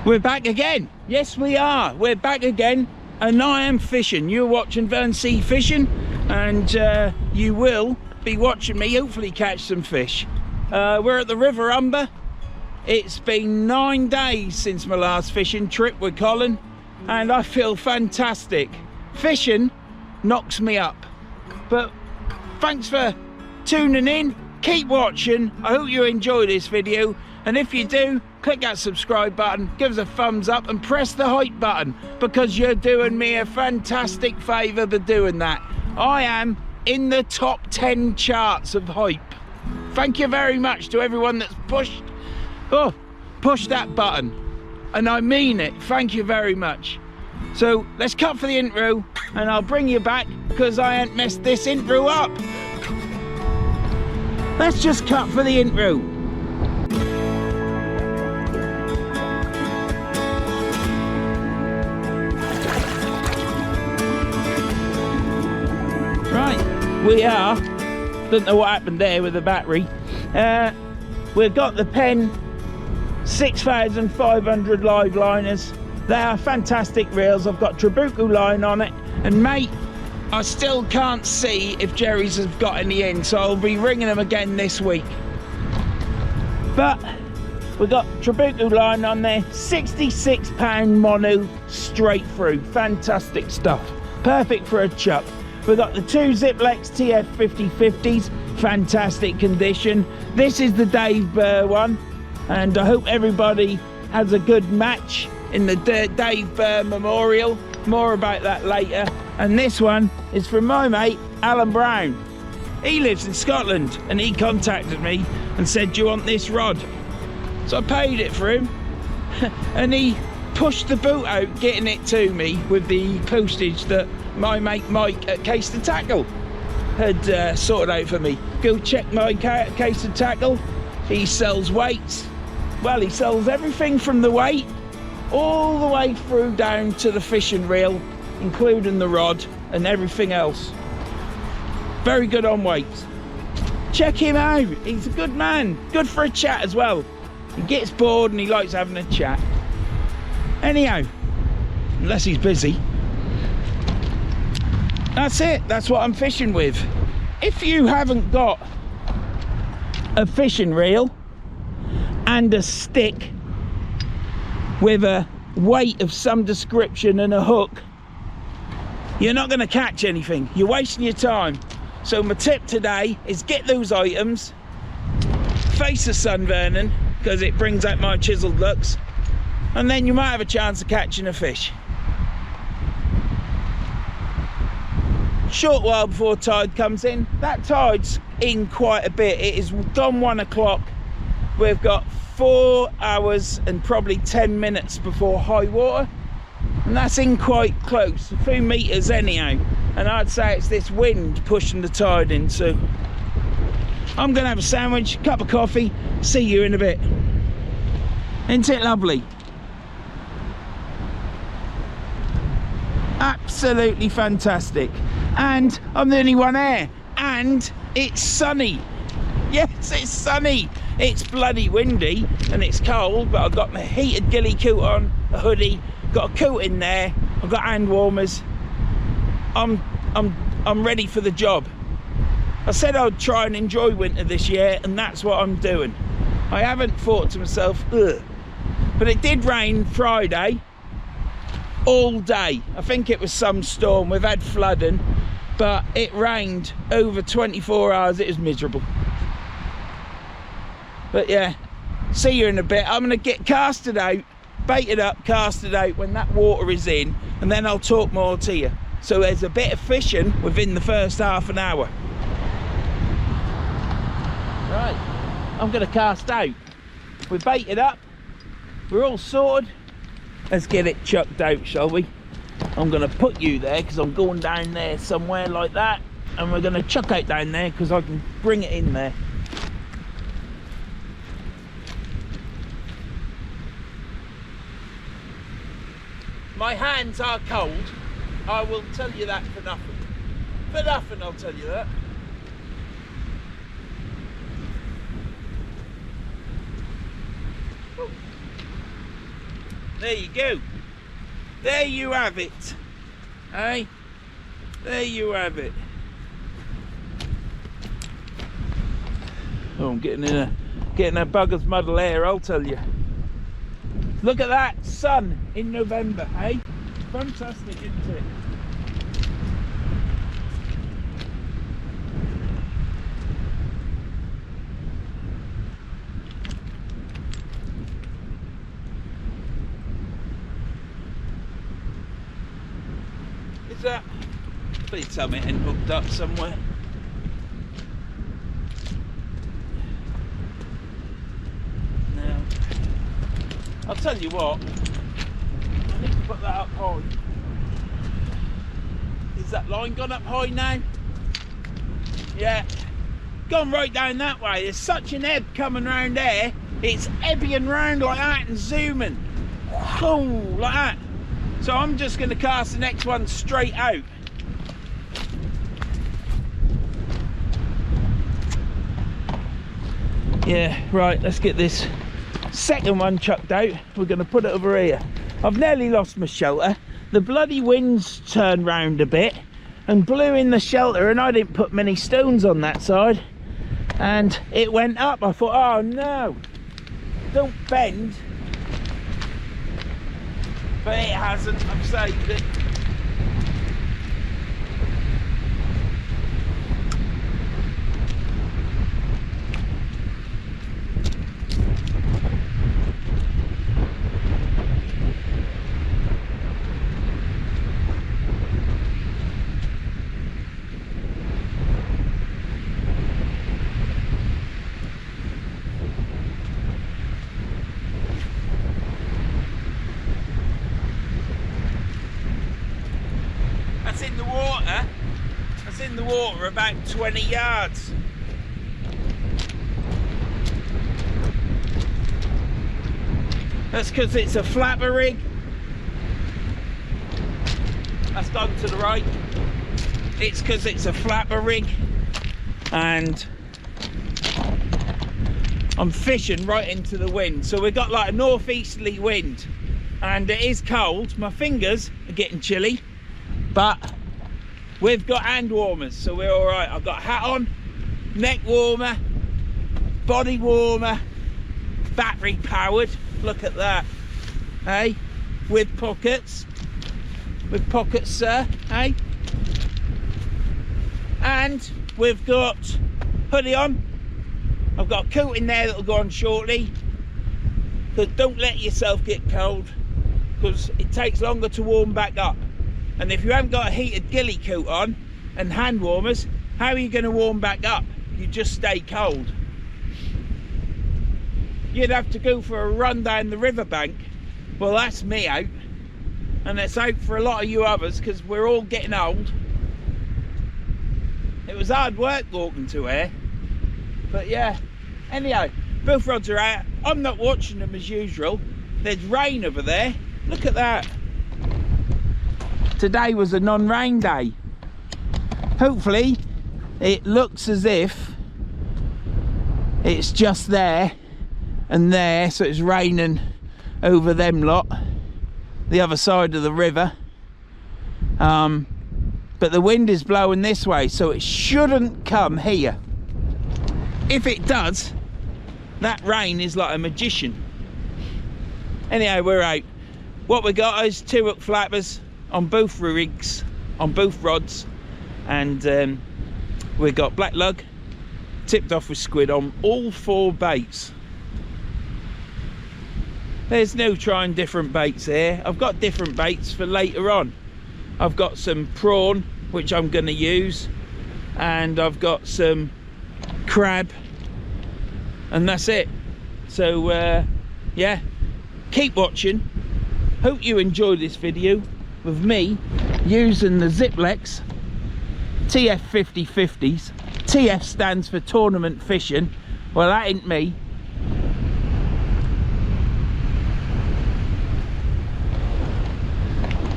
We're back again. Yes, we are. We're back again, and I am fishing. You're watching Verns Sea Fishing, and you will be watching me hopefully catch some fish. We're at the River Humber. It's been 9 days since my last fishing trip with Colin, and I feel fantastic. Fishing knocks me up. But thanks for tuning in. Keep watching. I hope you enjoy this video, and if you do, click that subscribe button, give us a thumbs up, and press the hype button, because you're doing me a fantastic favour by doing that. I am in the top 10 charts of hype. Thank you very much to everyone that's pushed that button, and I mean it. Thank you very much. So let's cut for the intro, and I'll bring you back because I ain't messed this intro up. Let's just cut for the intro. Right, we are, don't know what happened there with the battery. We've got the Penn 6500 live liners. They are fantastic reels. I've got Trabuco line on it, and mate, I still can't see if Jerry's have got any in, so I'll be ringing them again this week. But we've got Trabuco line on there, 66 pound mono straight through, fantastic stuff, perfect for a chuck. We've got the 2 Ziplex TF 50/50s, fantastic condition. This is the Dave Burr one, and I hope everybody has a good match in the Dave Burr Memorial. More about that later. And this one is from my mate Alan Brown. He lives in Scotland, and he contacted me and said, do you want this rod? So I paid it for him and he pushed the boat out getting it to me with the postage that my mate Mike at Case to Tackle had sorted out for me. Go check my Case to Tackle. He sells weights. Well, he sells everything from the weight all the way through down to the fishing reel, including the rod and everything else. Very good on weights. Check him out. He's a good man. Good for a chat as well. He gets bored and he likes having a chat. Anyhow, unless he's busy. That's it. That's what I'm fishing with. If you haven't got a fishing reel and a stick with a weight of some description and a hook, you're not going to catch anything. You're wasting your time. So my tip today is get those items, face the sun burning because it brings out my chiseled looks, and then you might have a chance of catching a fish. Short while before tide comes in. That tide's in quite a bit. It is gone 1 o'clock. We've got 4 hours and probably 10 minutes before high water, and that's in quite close, a few meters anyhow, and I'd say it's this wind pushing the tide in. So I'm gonna have a sandwich, cup of coffee, see you in a bit. Isn't it lovely? Absolutely fantastic. And I'm the only one there, and it's sunny. Yes, it's sunny. It's bloody windy and it's cold, but I've got my heated ghillie coat on, a hoodie, got a coat in there, I've got hand warmers. I'm ready for the job. I said I'd try and enjoy winter this year, and that's what I'm doing. I haven't thought to myself, ugh. But it did rain Friday all day. I think it was some storm. We've had flooding, but it rained over 24 hours. It was miserable. But yeah, see you in a bit. I'm gonna get casted out, baited up, casted out when that water is in, and then I'll talk more to you. So there's a bit of fishing within the first half an hour. Right, I'm gonna cast out. We're baited up, we're all sorted. Let's get it chucked out, shall we? I'm gonna put you there because I'm going down there somewhere like that, and we're gonna chuck out down there because I can bring it in there. My hands are cold, I will tell you that for nothing. For nothing, I'll tell you that. There you go. There you have it. Hey, there you have it. Oh, I'm getting a bugger's muddle here, I'll tell you. Look at that sun in November, hey? Fantastic, isn't it? Is that? Please tell me it ain't hooked up somewhere. Now, I'll tell you what, I need to put that up high. Is that line gone up high now? Yeah, gone right down that way. There's such an ebb coming round there, it's ebbing round like that and zooming. Oh, like that. So I'm just going to cast the next one straight out. Yeah, right, let's get this second one chucked out. We're going to put it over here. I've nearly lost my shelter. The bloody wind's turned round a bit and blew in the shelter, and I didn't put many stones on that side. And it went up. I thought, oh no, don't bend. But it hasn't, I've saved it. That's in the water about 20 yards. That's because it's a flapper rig. That's gone to the right. It's because it's a flapper rig, and I'm fishing right into the wind. So we've got like a northeasterly wind, and it is cold. My fingers are getting chilly, but we've got hand warmers, so we're all right. I've got a hat on, neck warmer, body warmer, battery powered. Look at that, hey? With pockets, sir, hey? And we've got hoodie on. I've got a coat in there that'll go on shortly, because don't let yourself get cold, because it takes longer to warm back up. And if you haven't got a heated ghillie coat on and hand warmers, how are you going to warm back up? You just stay cold. You'd have to go for a run down the riverbank. Well, that's me out, and it's out for a lot of you others, because we're all getting old. It was hard work walking to here, but yeah. Anyhow, both rods are out. I'm not watching them as usual. There's rain over there. Look at that. Today was a non-rain day. Hopefully it looks as if it's just there and there, so it's raining over them lot, the other side of the river. But the wind is blowing this way, so it shouldn't come here. If it does, that rain is like a magician. Anyhow, we're out. What we got is 2 hook flappers on both rigs, on both rods, and we got black lug tipped off with squid on all 4 baits. There's no trying different baits here. I've got different baits for later on. I've got some prawn, which I'm going to use, and I've got some crab, and that's it. So yeah, keep watching. Hope you enjoy this video with me using the Ziplex TF 50/50s. TF stands for tournament fishing. Well, that ain't me.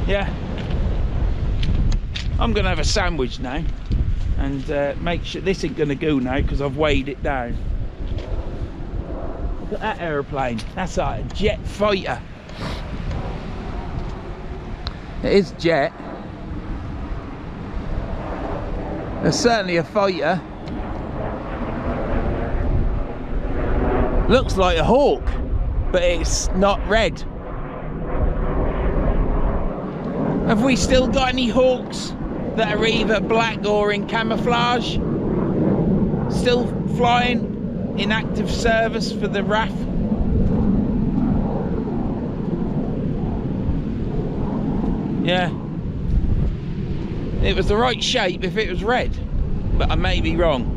Yeah, I'm gonna have a sandwich now, and make sure this ain't gonna go now because I've weighed it down. Look at that aeroplane. That's like a jet fighter. It is jet. There's certainly a fighter. Looks like a hawk, but it's not red. Have we still got any hawks that are either black or in camouflage? Still flying in active service for the RAF? Yeah. It was the right shape if it was red, but I may be wrong.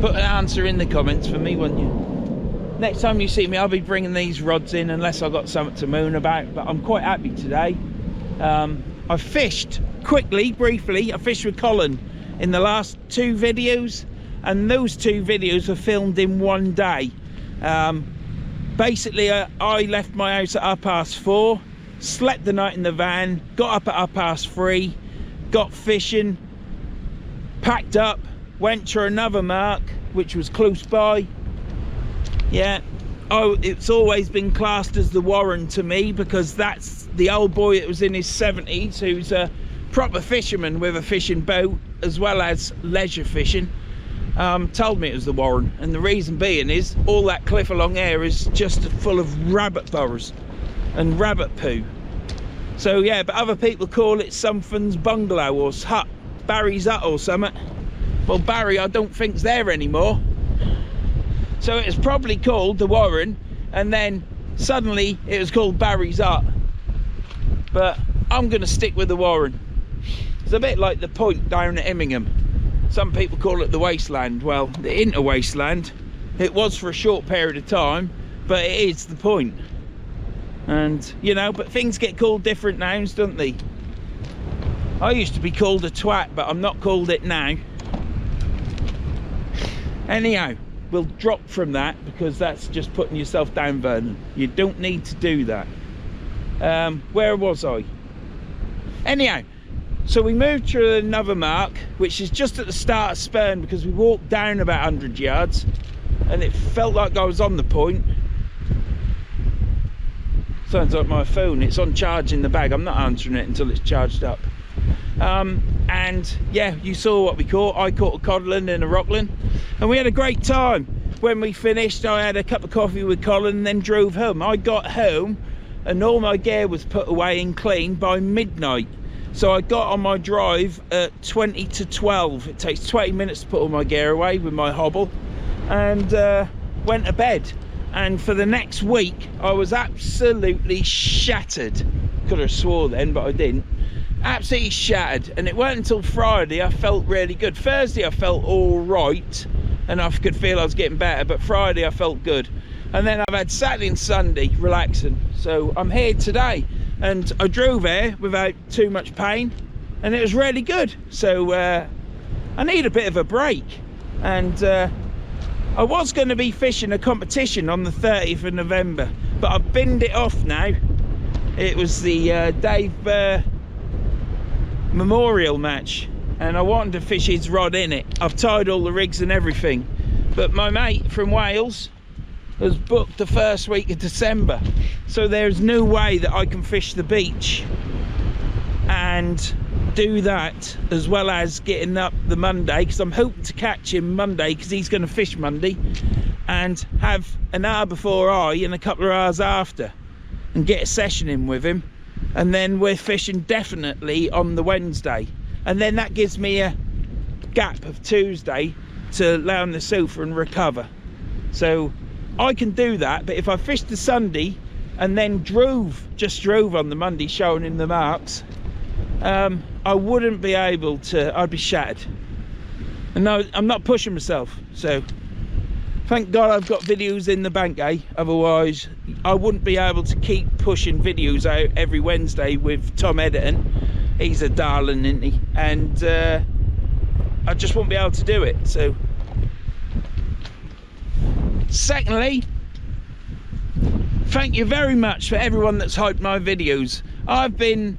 Put an answer in the comments for me, wouldn't you? Next time you see me, I'll be bringing these rods in unless I've got something to moan about, but I'm quite happy today. I fished quickly, briefly. I fished with Colin in the last 2 videos, and those 2 videos were filmed in one day. Basically, I left my house at 4:30, slept the night in the van, got up at 3:30, got fishing, packed up, went to another mark which was close by. Yeah, it's always been classed as the Warren to me, because that's the old boy that was in his 70s, who's a proper fisherman with a fishing boat as well as leisure fishing. Told me it was the Warren, and the reason being is all that cliff along there is just full of rabbit burrows and rabbit poo. So yeah, but other people call it something's bungalow or hut, Barry's hut or something. Well, Barry, I don't think's there anymore. So it was probably called the Warren, and then suddenly it was called Barry's hut. But I'm going to stick with the Warren. It's a bit like the Point down at Immingham. Some people call it the Wasteland. Well, the Interwasteland, it was for a short period of time, but it is the Point. And, you know, but things get called different names, don't they? I used to be called a twat, but I'm not called it now. Anyhow, we'll drop from that, because that's just putting yourself down, Vernon. You don't need to do that. Where was I? Anyhow, so we moved to another mark, which is just at the start of Spurn, because we walked down about 100 yards and it felt like I was on the Point. Sounds like my phone. It's on charge in the bag. I'm not answering it until it's charged up. And yeah, you saw what we caught. I caught a codlin and a rockland, and we had a great time. When we finished, I had a cup of coffee with Colin and then drove home. I got home and all my gear was put away and clean by midnight. So I got on my drive at 20 to 12. It takes 20 minutes to put all my gear away with my hobble, and went to bed. And for the next week I was absolutely shattered. Could have swore then, but I didn't. Absolutely shattered. And it weren't until Friday I felt really good. Thursday I felt all right and I could feel I was getting better, but Friday I felt good. And then I've had Saturday and Sunday relaxing. So I'm here today, and I drove here without too much pain, and it was really good. So I need a bit of a break. And I was going to be fishing a competition on the 30th of November, but I've binned it off now. It was the Dave Memorial match, and I wanted to fish his rod in it. I've tied all the rigs and everything, but my mate from Wales has booked the first week of December, so there's no way that I can fish the beach and do that as well as getting up the Monday, because I'm hoping to catch him Monday, because he's going to fish Monday, and have an hour before and a couple of hours after, and get a session in with him. And then we're fishing definitely on the Wednesday, and then that gives me a gap of Tuesday to lay on the sofa and recover. So I can do that. But if I fished the Sunday and then just drove on the Monday showing him the marks, I wouldn't be able to. I'd be shattered. And no, I'm not pushing myself. So thank God I've got videos in the bank, otherwise I wouldn't be able to keep pushing videos out every Wednesday with Tom editing. He's a darling, isn't he? And I just won't be able to do it. So secondly, thank you very much for everyone that's hyped my videos. I've been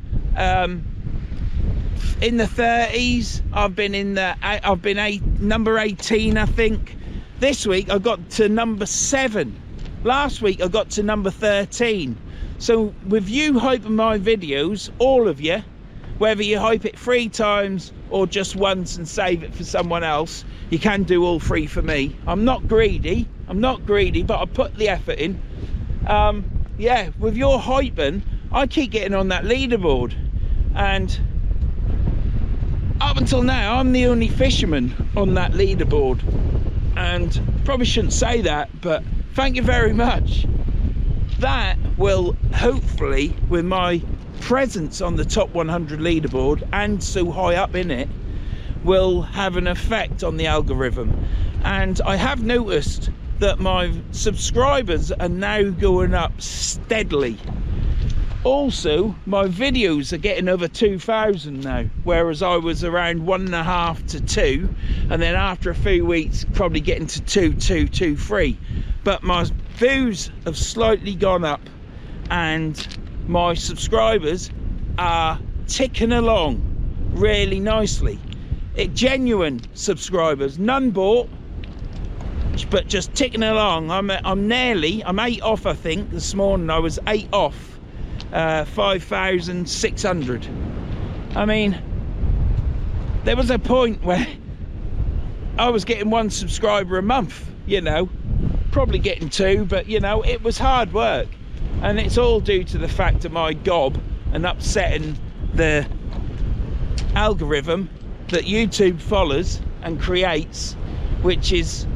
in the 30s. I've been number 18, I think. This week I got to number 7. Last week I got to number 13. So with you hyping my videos, all of you, whether you hype it 3 times or just once and save it for someone else, you can do all 3 for me. I'm not greedy, but I put the effort in. Yeah, with your hyping, I keep getting on that leaderboard, and up until now I'm the only fisherman on that leaderboard, and probably shouldn't say that, but thank you very much. That will hopefully, with my presence on the top 100 leaderboard and so high up in it, will have an effect on the algorithm. And I have noticed that my subscribers are now going up steadily. Also, my videos are getting over 2,000 now, whereas I was around 1.5 to 2, and then after a few weeks probably getting to 2, 3. But my views have slightly gone up, and my subscribers are ticking along really nicely. Genuine subscribers, none bought, but just ticking along. I'm 8 off, I think. This morning I was 8 off 5,600. I mean, there was a point where I was getting 1 subscriber a month, you know, probably getting 2, but you know, it was hard work, and it's all due to the fact of my gob and upsetting the algorithm that YouTube follows and creates, which is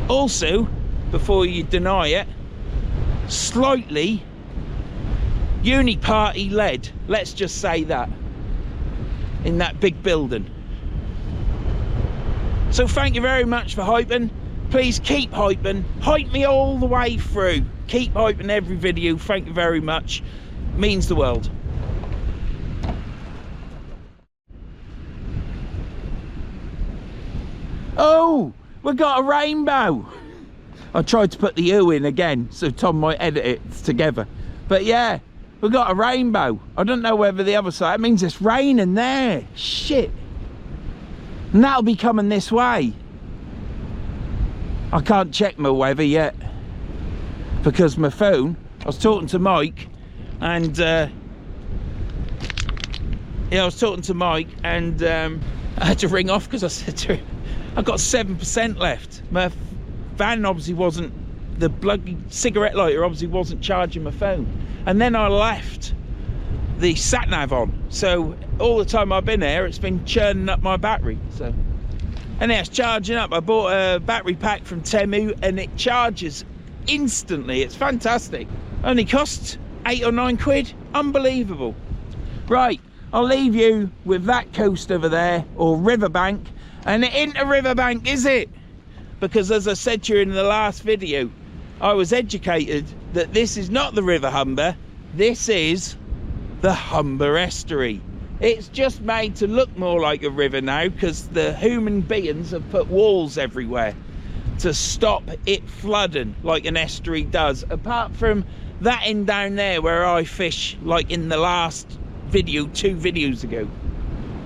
also, before you deny it, slightly uni-party led, let's just say that, in that big building. So thank you very much for hyping. Please keep hyping, hype me all the way through, keep hyping every video. Thank you very much, means the world. Oh, we got a rainbow. I tried to put the U in again so Tom might edit it together, but yeah, we got a rainbow. I don't know whether the other side, it means it's raining there, shit, and that'll be coming this way. I can't check my weather yet because my phone, I was talking to Mike, and yeah, I was talking to Mike, and I had to ring off because I said to him, I've got 7% left. My van obviously wasn't, the bloody cigarette lighter obviously wasn't charging my phone. And then I left the sat nav on. So all the time I've been here, it's been churning up my battery. So, and it's charging up. I bought a battery pack from Temu and it charges instantly. It's fantastic. Only costs 8 or 9 quid. Unbelievable. Right, I'll leave you with that coast over there, or riverbank. And it ain't a riverbank, is it? Because as I said to you in the last video, I was educated that this is not the River Humber, this is the Humber Estuary. It's just made to look more like a river now because the human beings have put walls everywhere to stop it flooding like an estuary does, apart from that end down there where I fish, like in the last video 2 videos ago.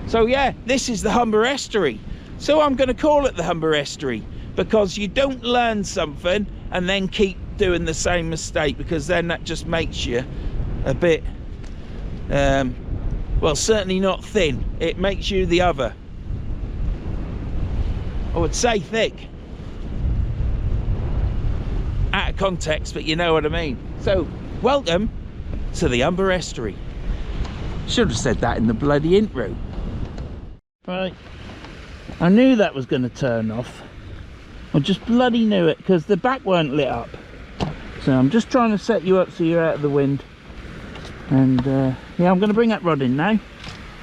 So yeah, this is the Humber Estuary. So I'm going to call it the Humber Estuary, because you don't learn something and then keep doing the same mistake, because then that just makes you a bit, well, certainly not thin. It makes you the other. I would say thick. Out of context, but you know what I mean. So, welcome to the Humber Estuary. Should have said that in the bloody intro. Right. I knew that was going to turn off. I just bloody knew it, because the back weren't lit up. So I'm just trying to set you up so you're out of the wind. And yeah, I'm going to bring that rod in now.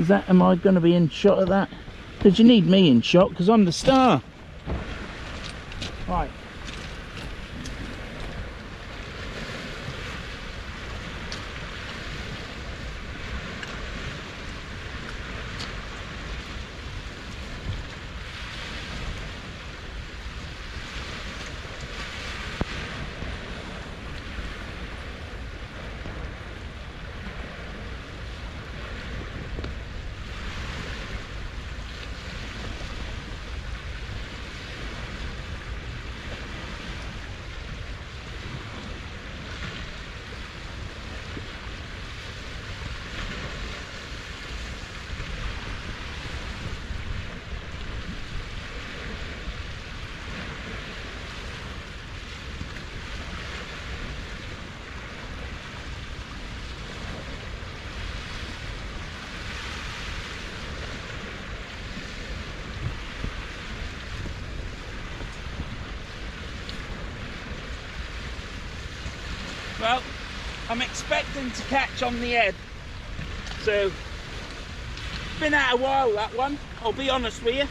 Am I going to be in shot of that? Because you need me in shot, because I'm the star. Right. Well, I'm expecting to catch on the head. So, it's been out a while, that one, I'll be honest with you.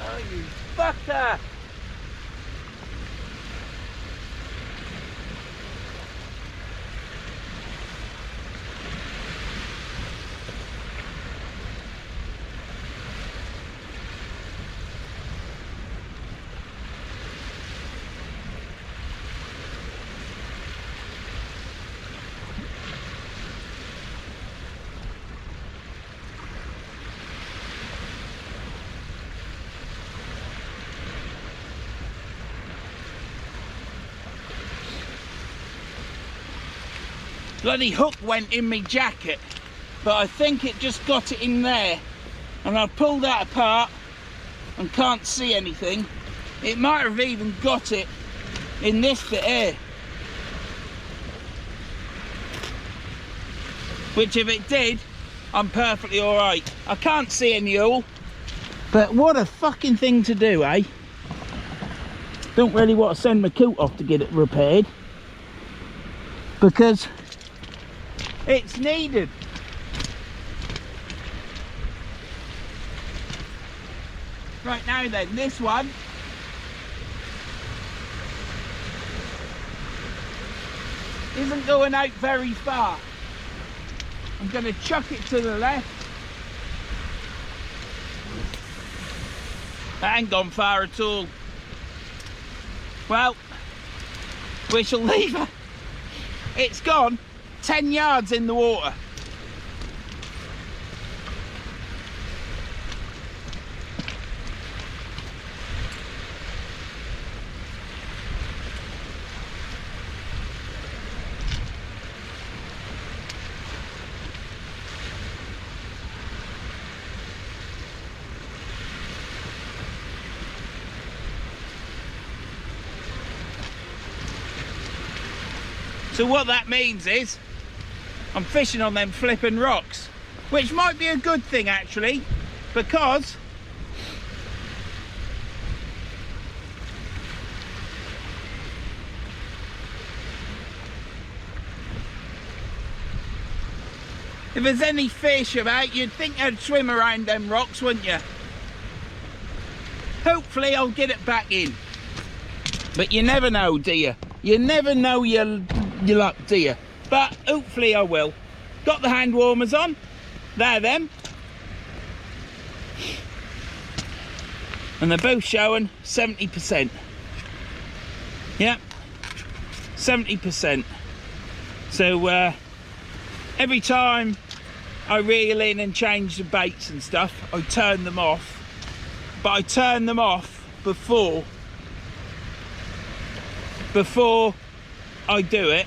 Oh, you fucker! Bloody hook went in my jacket, but I think it just got it in there, and I pulled that apart and can't see anything. It might have even got it in this bit here, which if it did, I'm perfectly alright. I can't see any eel, but what a fucking thing to do, eh? Don't really want to send my coat off to get it repaired, because it's needed. Right now then, this one isn't going out very far. I'm going to chuck it to the left. That ain't gone far at all. Well, we shall leave her. It's gone 10 yards in the water. So what that means is I'm fishing on them flipping rocks, which might be a good thing actually, because if there's any fish about, you'd think I'd swim around them rocks, wouldn't you? Hopefully I'll get it back in, but you never know, do you? You never know your luck, do you? But hopefully I will. Got the hand warmers on. They're them. And they're both showing 70%. Yep, 70%. So every time I reel in and change the baits and stuff, I turn them off. But I turn them off before I do it,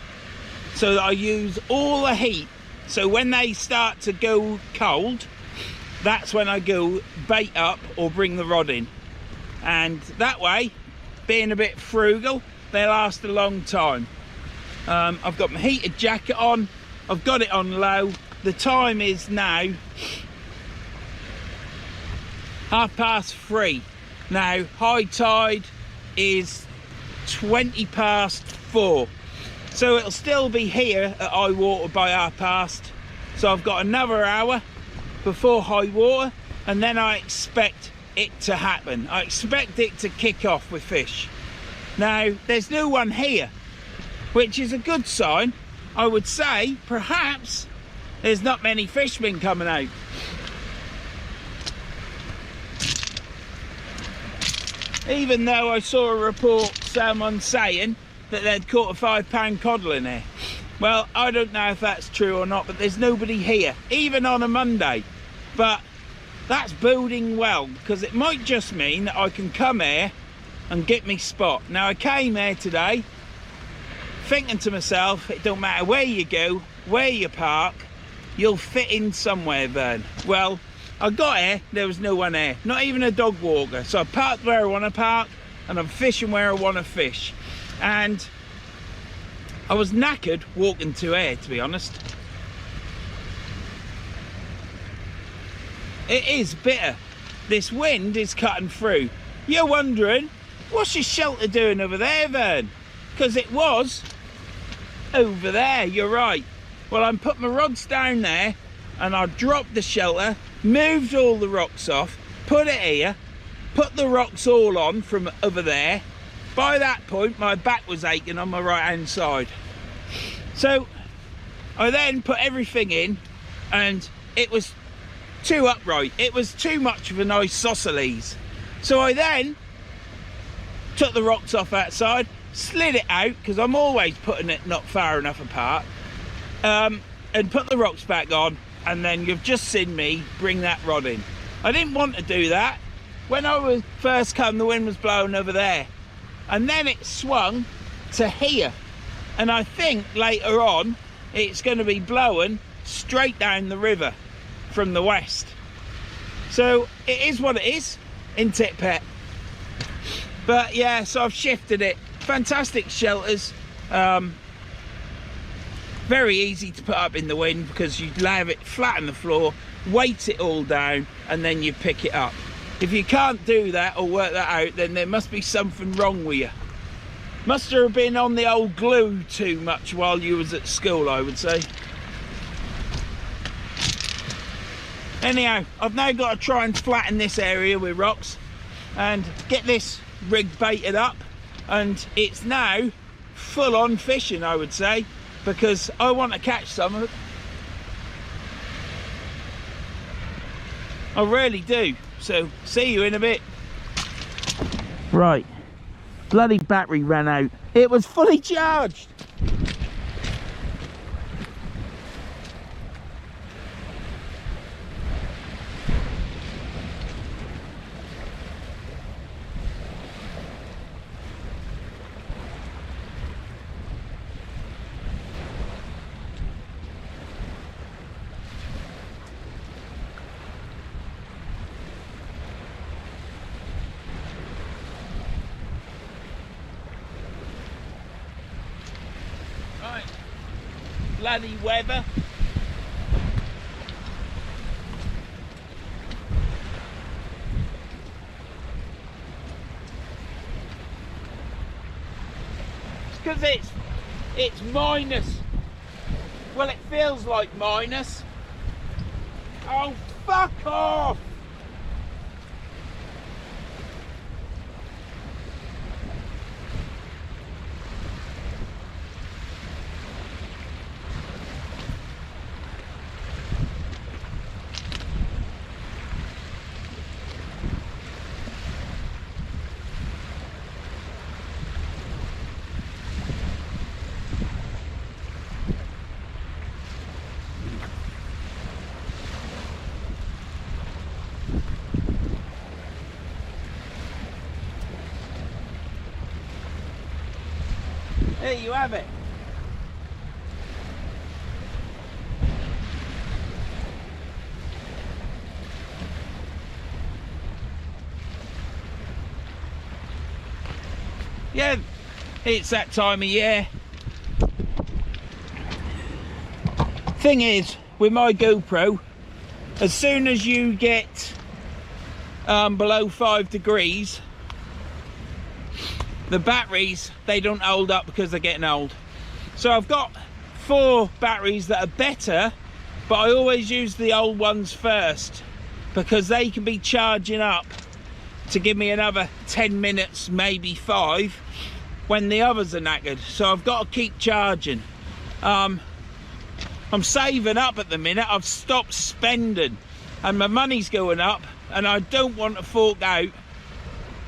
so that I use all the heat. So when they start to go cold, that's when I go bait up or bring the rod in. And that way, being a bit frugal, they last a long time. I've got my heated jacket on, I've got it on low. The time is now 3:30. Now, high tide is 4:20. So it'll still be here at high water by 3:30. So I've got another hour before high water, and then I expect it to happen. I expect it to kick off with fish. Now, there's no one here, which is a good sign. I would say perhaps there's not many fishermen coming out. Even though I saw a report, someone saying that they'd caught a 5-pound codle in there. Well, I don't know if that's true or not, but there's nobody here, even on a Monday. But that's boding well, because it might just mean that I can come here and get me spot. Now, I came here today thinking to myself, it don't matter where you go, where you park, you'll fit in somewhere, Vern. Well, I got here, there was no one here, not even a dog walker. So I parked where I want to park, and I'm fishing where I want to fish. And I was knackered walking to here, to be honest. it is bitter. This wind is cutting through. You're wondering, what's your shelter doing over there, Vern? Because it was over there, you're right. Well, I'm putting my rods down there, and I dropped the shelter, moved all the rocks off, put it here, put the rocks all on from over there. By that point, my back was aching on my right hand side. So I then put everything in, and it was too upright. It was too much of an isosceles. So I then took the rocks off outside, slid it out, because I'm always putting it not far enough apart, and put the rocks back on, and then you've just seen me bring that rod in. I didn't want to do that. When I was first come, the wind was blowing over there, and then it swung to here, and I think later on it's going to be blowing straight down the river from the west. So it is what it is, isn't it, pet? But yeah, so I've shifted it. Fantastic shelters, very easy to put up in the wind, because you lay it flat on the floor, weight it all down, and then you pick it up. If you can't do that or work that out, then there must be something wrong with you. Must have been on the old glue too much while you was at school, I would say. Anyhow, I've now got to try and flatten this area with rocks and get this rig baited up, and it's now full on fishing, I would say, because I want to catch some of it. I really do. So see you in a bit. Right, bloody battery ran out. It was fully charged. Bloody weather. It's because it's minus. Well, it feels like minus. Oh, fuck off! There you have it. Yeah, it's that time of year. Thing is, with my GoPro, as soon as you get below 5 degrees, the batteries, they don't hold up because they're getting old. So I've got 4 batteries that are better, but I always use the old ones first, because they can be charging up to give me another 10 minutes, maybe 5, when the others are knackered. So I've got to keep charging. I'm saving up at the minute. I've stopped spending and my money's going up, and I don't want to fork out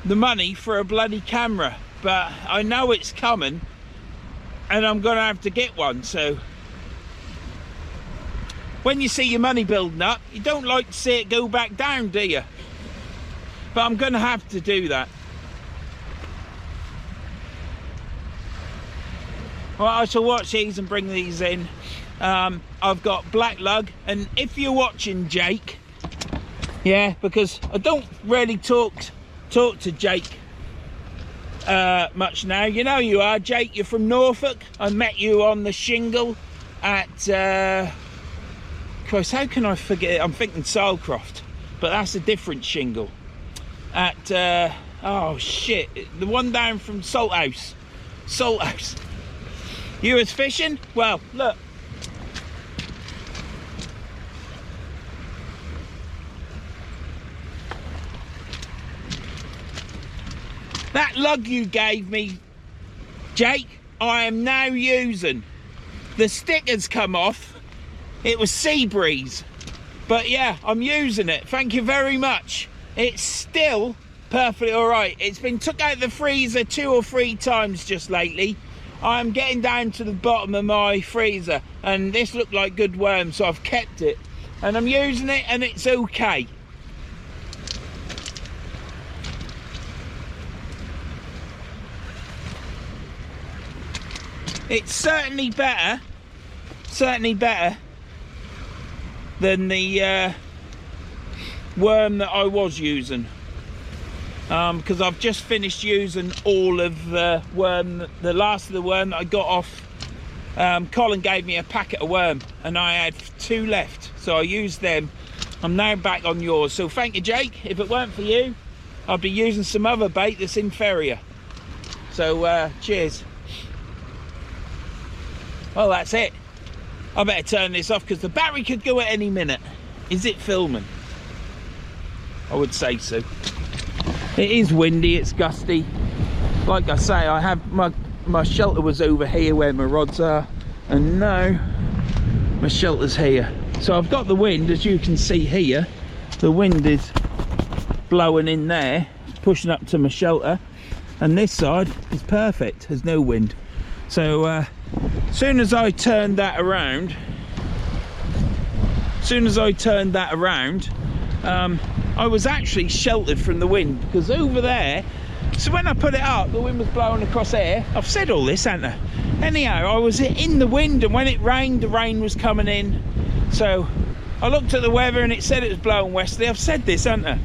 the money for a bloody camera, but I know it's coming and I'm gonna have to get one. So when you see your money building up, you don't like to see it go back down, do you? But I'm gonna have to do that. Well, I shall watch these and bring these in. I've got black lug, and if you're watching Jake, yeah, because I don't really talk to Jake much now. You know you are, Jake, you're from Norfolk. I met you on the shingle at Christ, how can I forget it? I'm thinking Sailcroft. but that's a different shingle. At oh shit, the one down from Salthouse. You was fishing? Well, look. That lug you gave me, Jake, I am now using. The sticker's come off. It was Sea Breeze. But yeah, I'm using it. Thank you very much. It's still perfectly all right. It's been took out of the freezer 2 or 3 times just lately. I'm getting down to the bottom of my freezer, and this looked like good worm, so I've kept it. And I'm using it, and it's okay. It's certainly better than the worm that I was using, because I've just finished using all of the worm, the last of the worm that I got off. Colin gave me a packet of worm and I had 2 left, so I used them. I'm now back on yours, so thank you, Jake. If it weren't for you, I'd be using some other bait that's inferior. So cheers. Well, that's it. I better turn this off because the battery could go at any minute. Is it filming? I would say so. It is windy, it's gusty. Like I say, I have my shelter was over here where my rods are, and now my shelter's here. So I've got the wind, as you can see here. The wind is blowing in there, pushing up to my shelter, and this side is perfect, there's no wind. So as soon as I turned that around, I was actually sheltered from the wind, because over there, so when I put it up, the wind was blowing across here. I've said all this, haven't I? Anyhow, I was in the wind, and when it rained, the rain was coming in. So I looked at the weather and it said it was blowing westerly. I've said this, haven't I?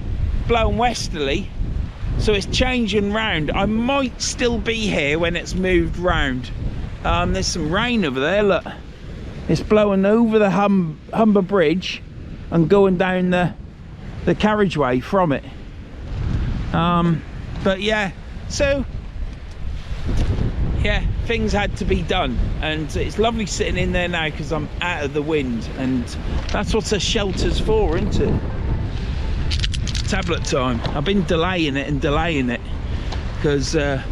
Blowing westerly, so it's changing round. I might still be here when it's moved round. There's some rain over there, look. It's blowing over the Humber Bridge and going down the carriageway from it. But yeah, so yeah, things had to be done, and it's lovely sitting in there now because I'm out of the wind, and that's what a shelter's for, isn't it? Tablet time. I've been delaying it because the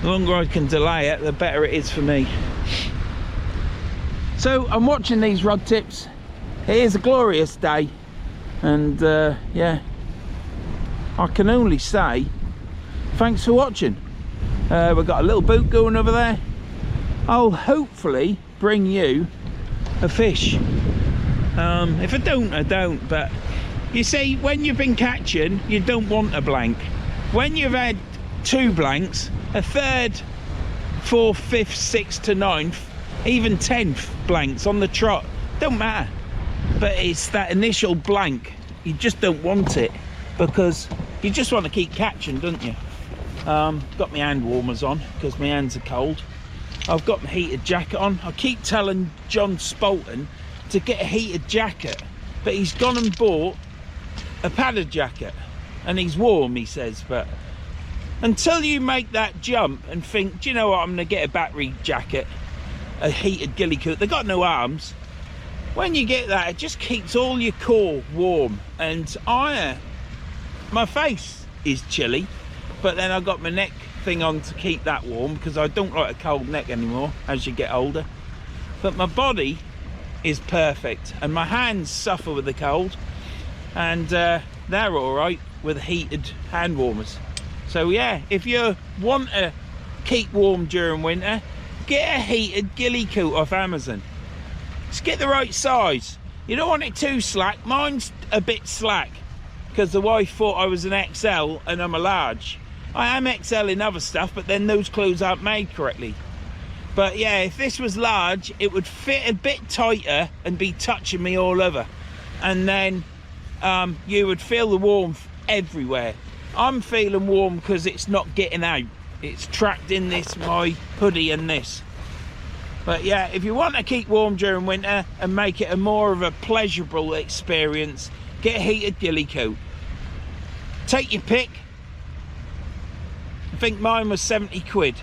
longer I can delay it, the better it is for me. So I'm watching these rod tips. It is a glorious day, and yeah, I can only say thanks for watching. We've got a little boat going over there. I'll hopefully bring you a fish. If I don't, I don't. But you see, when you've been catching, you don't want a blank. When you've had 2 blanks, a 3rd, 4th, 5th, 6th to 9th, even 10th blanks on the trot, don't matter. But it's that initial blank, you just don't want it, because you just want to keep catching, don't you? Got my hand warmers on because my hands are cold. I've got my heated jacket on. I keep telling John Spalton to get a heated jacket, but he's gone and bought a padded jacket, and he's warm, he says. But until you make that jump and think, do you know what, I'm gonna get a battery jacket, a heated ghillie coat, they've got no arms. When you get that, it just keeps all your core warm, and my face is chilly, but then I've got my neck thing on to keep that warm, because I don't like a cold neck anymore as you get older. But my body is perfect, and my hands suffer with the cold, and they're all right with heated hand warmers. So yeah, if you want to keep warm during winter, get a heated ghillie coat off Amazon. Just get the right size. You don't want it too slack. Mine's a bit slack because the wife thought I was an XL and I'm a large. I am XL in other stuff, but then those clothes aren't made correctly. But yeah, if this was large, it would fit a bit tighter and be touching me all over, and then you would feel the warmth everywhere. I'm feeling warm because it's not getting out. It's trapped in this, my hoodie and this. But yeah, if you want to keep warm during winter and make it a more of a pleasurable experience, get a heated ghillie coat. Take your pick. I think mine was 70 quid,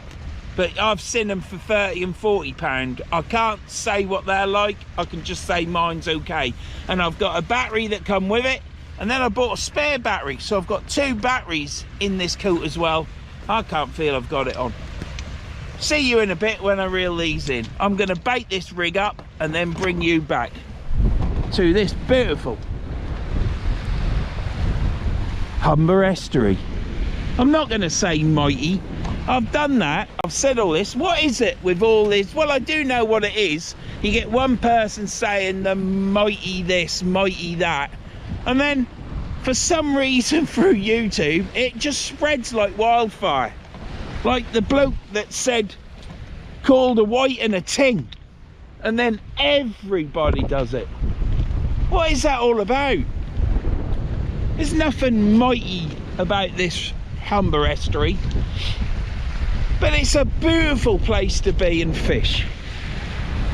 but I've seen them for 30 and 40 pound. I can't say what they're like, I can just say mine's okay. And I've got a battery that come with it, and then I bought a spare battery, so I've got 2 batteries in this coat as well. I can't feel I've got it on. See you in a bit when I reel these in. I'm going to bait this rig up and then bring you back to this beautiful Humber Estuary. I'm not going to say mighty. I've done that. I've said all this. What is it with all this? Well, I do know what it is. You get one person saying the mighty this, mighty that. And then for some reason through YouTube, it just spreads like wildfire. Like the bloke that said, called a white and a ting, and then everybody does it. What is that all about? There's nothing mighty about this Humber Estuary, but it's a beautiful place to be and fish.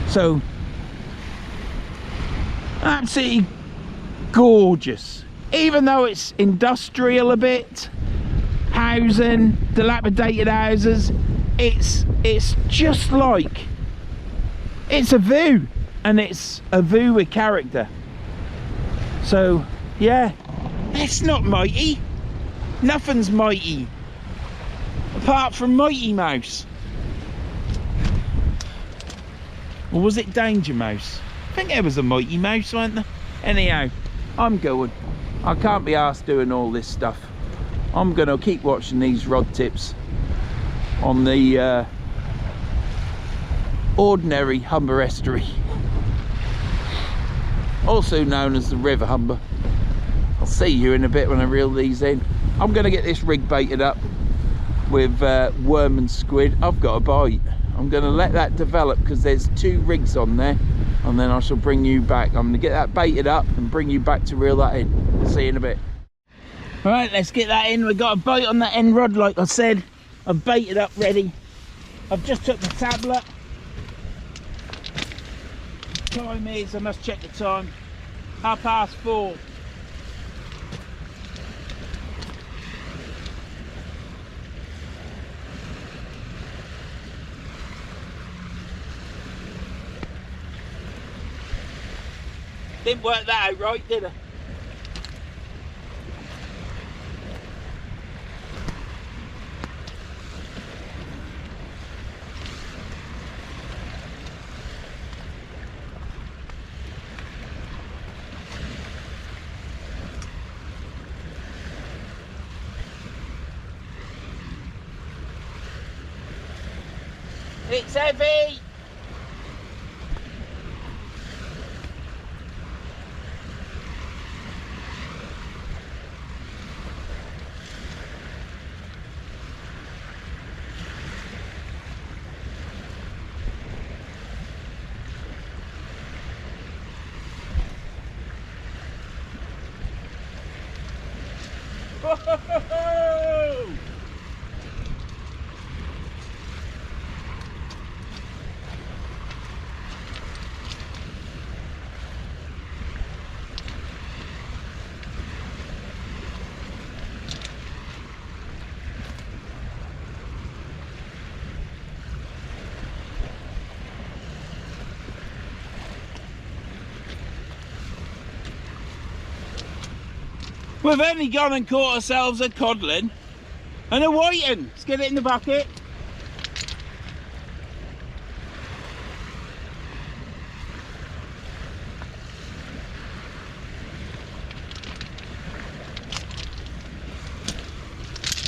So, absolutely gorgeous. Even though it's industrial a bit, housing, dilapidated houses, it's just like, it's a view, and it's a view with character. So yeah, it's not mighty. Nothing's mighty apart from Mighty Mouse. Or was it Danger Mouse? I think there was a Mighty Mouse, weren't there? Anyhow, I'm going. I can't be arsed doing all this stuff. I'm going to keep watching these rod tips on the ordinary Humber Estuary, also known as the River Humber. I'll see you in a bit when I reel these in. I'm going to get this rig baited up with worm and squid. I've got a bite. I'm going to let that develop because there's 2 rigs on there, and then I shall bring you back. I'm going to get that baited up and bring you back to reel that in. See you in a bit. Right, let's get that in. We've got a bait on that end rod, like I said. I've baited up ready. I've just took the tablet. Time is, I must check the time, 4:30. Didn't work that out right, did I? It's heavy! Whoa! We've only gone and caught ourselves a codlin and a whiting. Let's get it in the bucket.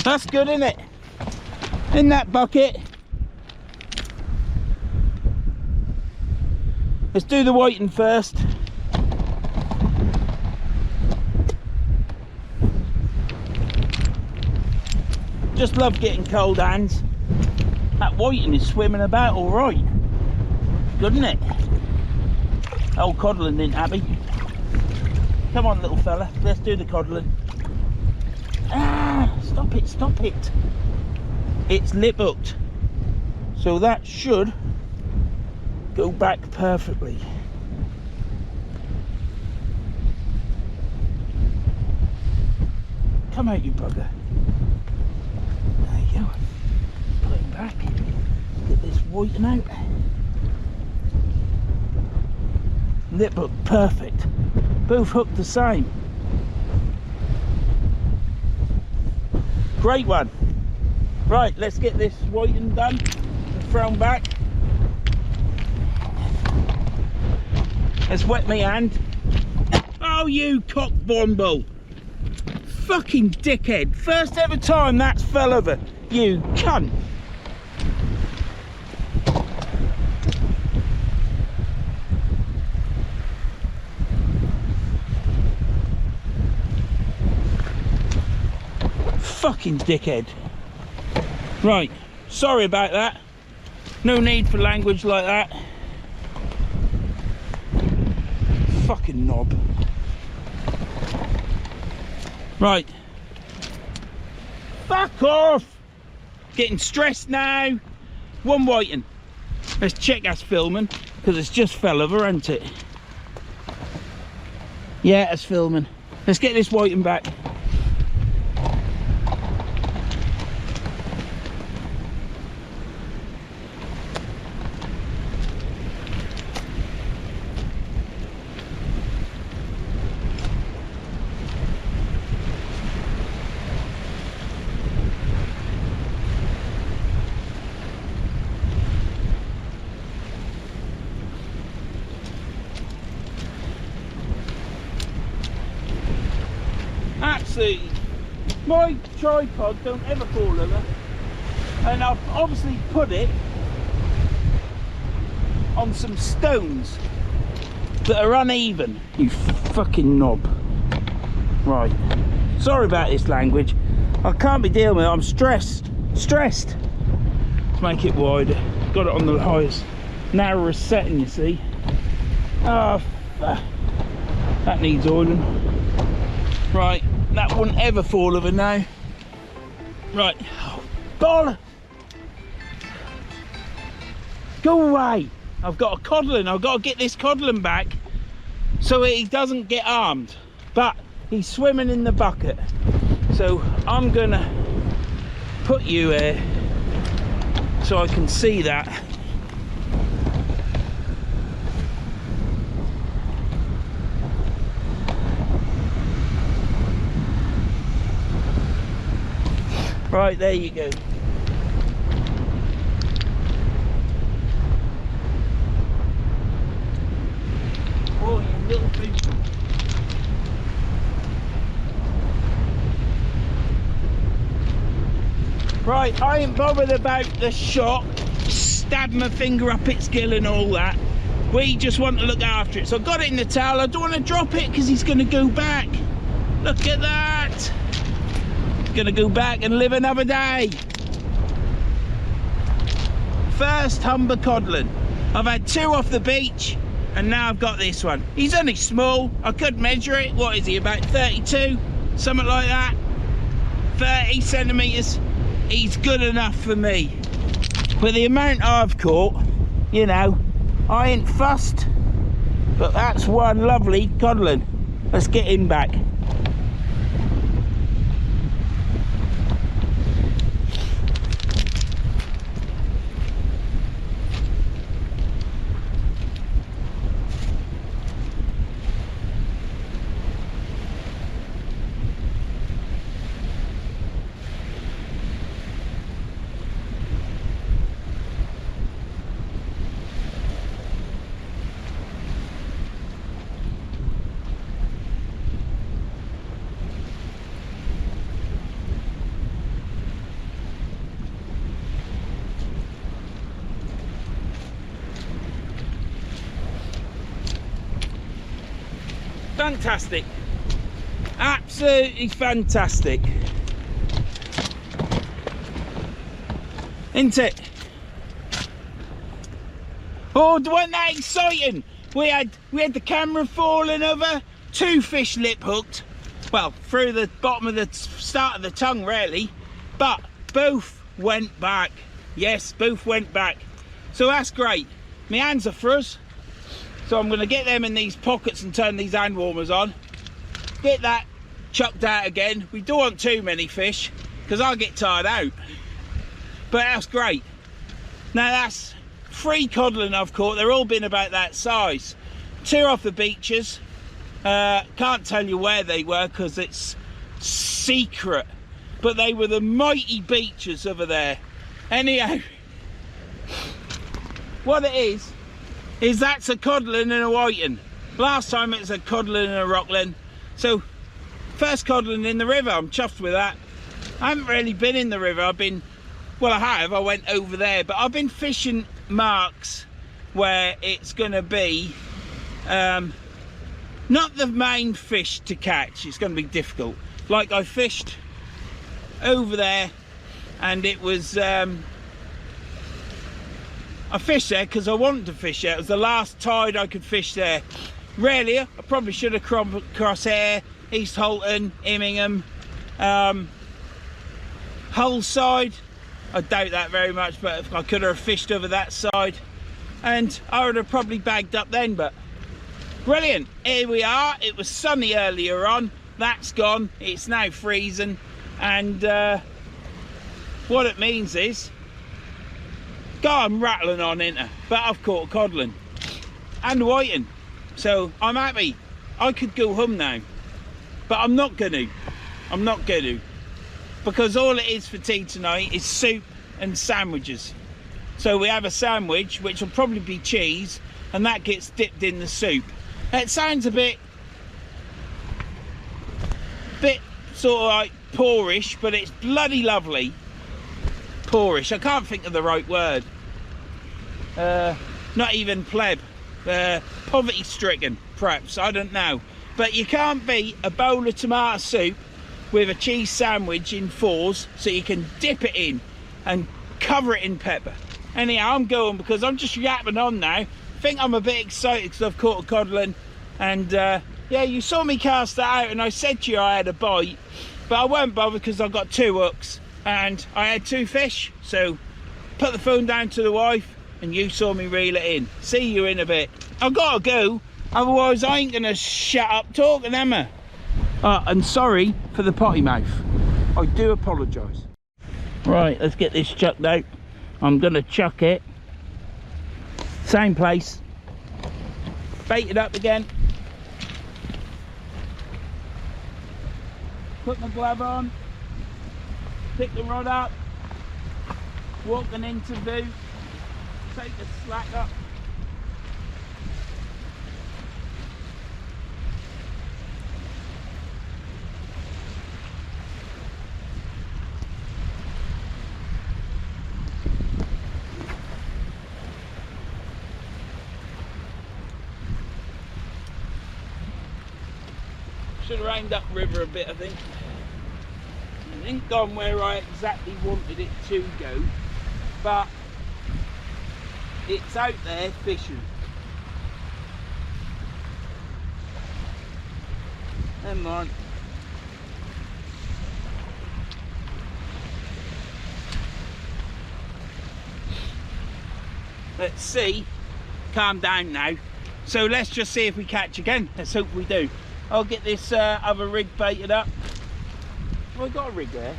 That's good, isn't it? In that bucket. Let's do the whiting first. Just love getting cold hands. That whiting is swimming about all right. Good, isn't it? Old codlin ain't happy. Come on, little fella, let's do the codlin. Ah, stop it, stop it. It's lip hooked. So that should go back perfectly. Come out, you bugger. There you go. Put him back. Get this whiting out. Lip hook perfect. Both hooked the same. Great one. Right, let's get this whiting done and thrown back. Let's wet my hand. Oh, you cock bombo. Fucking dickhead. First ever time that's fell over. You cunt. Fucking dickhead. Right, sorry about that. No need for language like that. Fucking knob. Right. Fuck off! Getting stressed now. One whiting. Let's check that's filming, because it's just fell over, hasn't it? Yeah, it's filming. Let's get this whiting back. Absolutely. My tripod don't ever fall over, and I've obviously put it on some stones that are uneven. You fucking knob. Right, sorry about this language. I can't be dealing with it. I'm stressed. Let's make it wider. Got it on the highest, narrowest setting, you see. Oh, that needs oiling. Right, that wouldn't ever fall over now. Right, oh, bollocks. Go away. I've got a codling. I've got to get this codling back so he doesn't get armed. But he's swimming in the bucket. So I'm gonna put you here so I can see that. Right, there you go. Oh, you little thing. Right, I ain't bothered about the shot, stab my finger up its gill and all that. We just want to look after it. So I got it in the towel. I don't want to drop it because he's going to go back. Look at that. Gonna go back and live another day. First Humber codling. I've had 2 off the beach and now I've got this one. He's only small. I could measure it. What is he, about 32? Something like that. 30 centimetres. He's good enough for me. But the amount I've caught, you know, I ain't fussed. But that's one lovely codling. Let's get him back. Fantastic, absolutely fantastic, isn't it? Oh, wasn't that exciting? We had the camera falling over, 2 fish lip hooked, well, through the bottom of the start of the tongue really, but both went back. Yes, both went back, so that's great. my hands are froze, so I'm going to get them in these pockets and turn these hand warmers on. Get that chucked out again. We don't want too many fish because I'll get tired out, but that's great. Now that's 3 codling I've caught. They're all been about that size. 2 off the beaches. Can't tell you where they were because it's secret, but they were the mighty beaches over there. Anyhow, what it is that's a codling and a whiting. Last time it was a codling and a rockling. So first codling in the river, I'm chuffed with that. I haven't really been in the river. Well, I have, I went over there, but I've been fishing marks where it's gonna be not the main fish to catch. It's gonna be difficult. Like I fished over there, and it was I fished there because I wanted to fish there. It was the last tide I could fish there. Really, I probably should have crossed here, East Holton, Immingham, Hull side. I doubt that very much, but if I could have fished over that side, and I would have probably bagged up then. But brilliant, here we are. It was sunny earlier on, that's gone, it's now freezing, and what it means is, God, I'm rattling on, ain't I? But I've caught a codling and whiting, so I'm happy. I could go home now, but I'm not gonna, because all it is for tea tonight is soup and sandwiches. So we have a sandwich, which will probably be cheese, and that gets dipped in the soup. It sounds a bit sort of like poorish, but it's bloody lovely. Poorish, I can't think of the right word. Not even pleb. Poverty stricken, perhaps, I don't know. But you can't beat a bowl of tomato soup with a cheese sandwich in 4s, so you can dip it in and cover it in pepper. Anyhow, I'm going because I'm just yapping on now. I think I'm a bit excited because I've caught a codling, and yeah, you saw me cast that out and I said to you I had a bite, but I won't bother because I've got 2 hooks and I had 2 fish. So put the phone down to the wife and you saw me reel it in. See you in a bit. I've got to go, otherwise I ain't gonna shut up talking, am I? And sorry for the potty mouth, I do apologise. Right, let's get this chucked out. I'm gonna chuck it same place, bait it up again, put my glove on, pick the rod up, walking into view, take the slack up. Should have aimed up river a bit, I think. It ain't gone where I exactly wanted it to go, but it's out there fishing. Never mind. Let's see. Calm down now. So let's just see if we catch again. Let's hope we do. I'll get this other rig baited up. Have I got a rig there?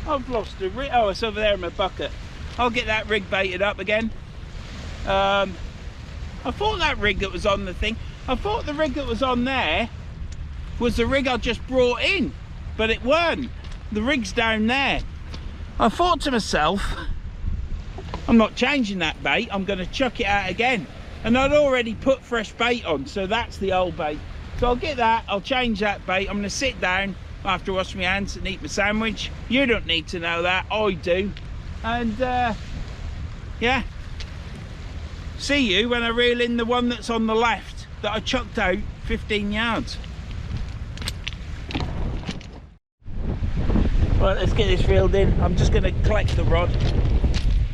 I've lost a rig. Oh, it's over there in my bucket. I'll get that rig baited up again. I thought that rig that was on the thing, I thought the rig that was on there was the rig I just brought in, but it weren't. The rig's down there. I thought to myself, I'm not changing that bait, I'm going to chuck it out again. And I'd already put fresh bait on, so that's the old bait. So I'll get that, I'll change that bait. I'm going to sit down after I wash my hands and eat my sandwich. You don't need to know that, I do. And yeah, see you when I reel in the one that's on the left that I chucked out 15 yards. Right, let's get this reeled in. I'm just going to collect the rod.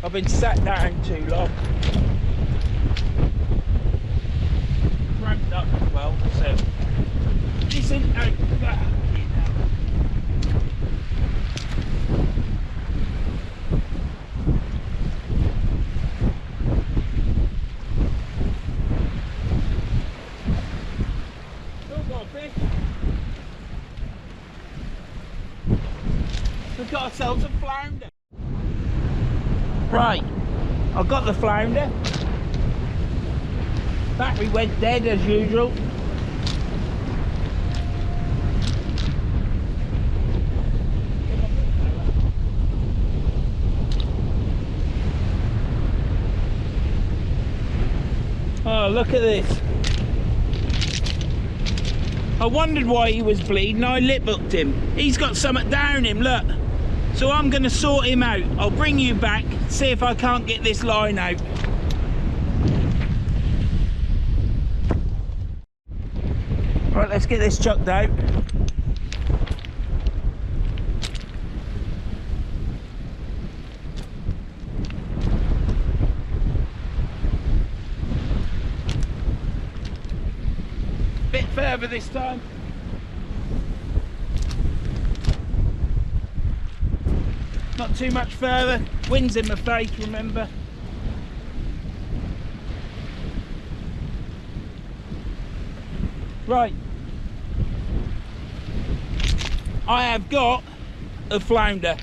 I've been sat down too long. Cramped up as well, so this isn't We've got ourselves a flounder. Right, I've got the flounder. Battery went dead as usual. Oh, look at this. I wondered why he was bleeding. I lip hooked him. He's got something down him, look. So I'm going to sort him out. I'll bring you back, see if I can't get this line out. Right, let's get this chucked out. Bit further this time. Not too much further. Wind's in my face, remember. Right. I have got a flounder.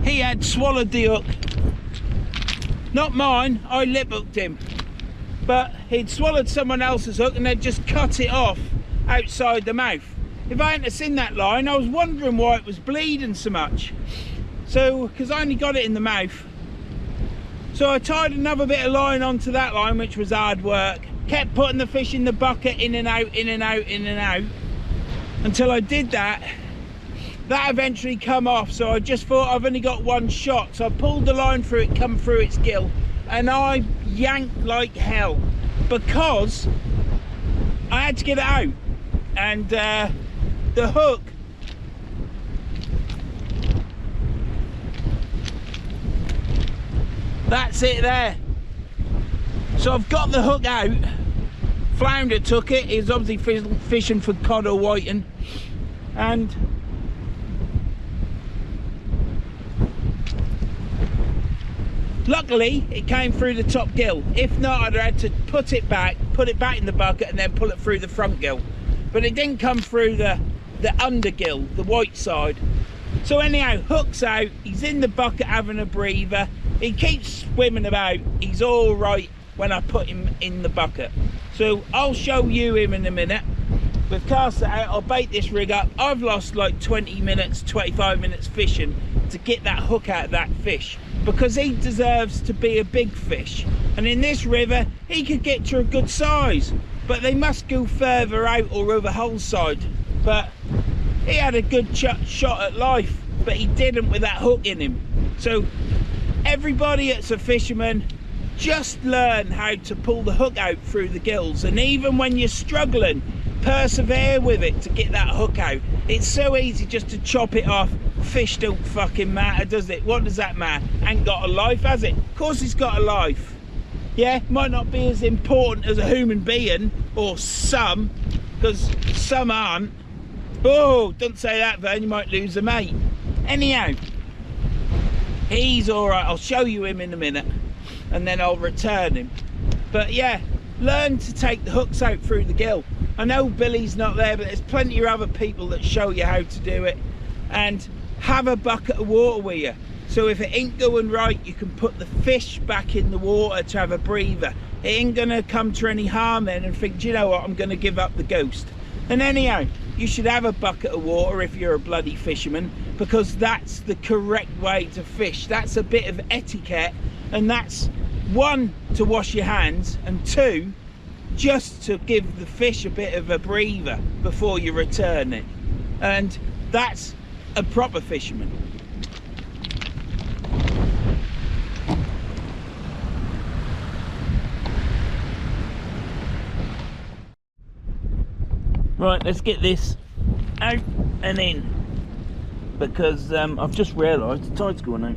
He had swallowed the hook. Not mine, I lip hooked him. But he'd swallowed someone else's hook and they'd just cut it off outside the mouth. If I hadn't seen that line, I was wondering why it was bleeding so much. So, because I only got it in the mouth. So I tied another bit of line onto that line, which was hard work. Kept putting the fish in the bucket, in and out, in and out, in and out. Until I did that. That eventually come off, so I just thought I've only got one shot. So I pulled the line through it, come through its gill. And I yanked like hell because I had to get it out, and the hook that's it there. So I've got the hook out. Flounder took it. He's obviously fishing for cod or whiting, and luckily it came through the top gill. If not, I'd have had to put it back in the bucket and then pull it through the front gill. But it didn't come through the under gill, the white side. So anyhow, hook's out, he's in the bucket having a breather. He keeps swimming about. He's all right when I put him in the bucket. So I'll show you him in a minute. We've cast it out, I'll bait this rig up. I've lost like 20 minutes, 25 minutes fishing to get that hook out of that fish, because he deserves to be a big fish. And in this river, he could get to a good size, but they must go further out or over whole side. But he had a good shot at life, but he didn't with that hook in him. So everybody that's a fisherman, just learn how to pull the hook out through the gills, and even when you're struggling, persevere with it to get that hook out. It's so easy just to chop it off. Fish don't fucking matter, does it? What does that matter? Ain't got a life, has it? Of course it's got a life. Yeah, might not be as important as a human being, or some, because some aren't. Oh, don't say that, Vern, you might lose a mate. Anyhow, he's all right. I'll show you him in a minute, and then I'll return him. But yeah, learn to take the hooks out through the gill. I know Billy's not there, but there's plenty of other people that show you how to do it. And have a bucket of water with you, so if it ain't going right, you can put the fish back in the water to have a breather. It ain't gonna come to any harm then and think, do you know what, I'm gonna give up the ghost. And anyhow, you should have a bucket of water if you're a bloody fisherman, because that's the correct way to fish. That's a bit of etiquette, and that's one, to wash your hands, and two, just to give the fish a bit of a breather before you return it. And that's a proper fisherman. Right, let's get this out and in, because I've just realised the tide's going out.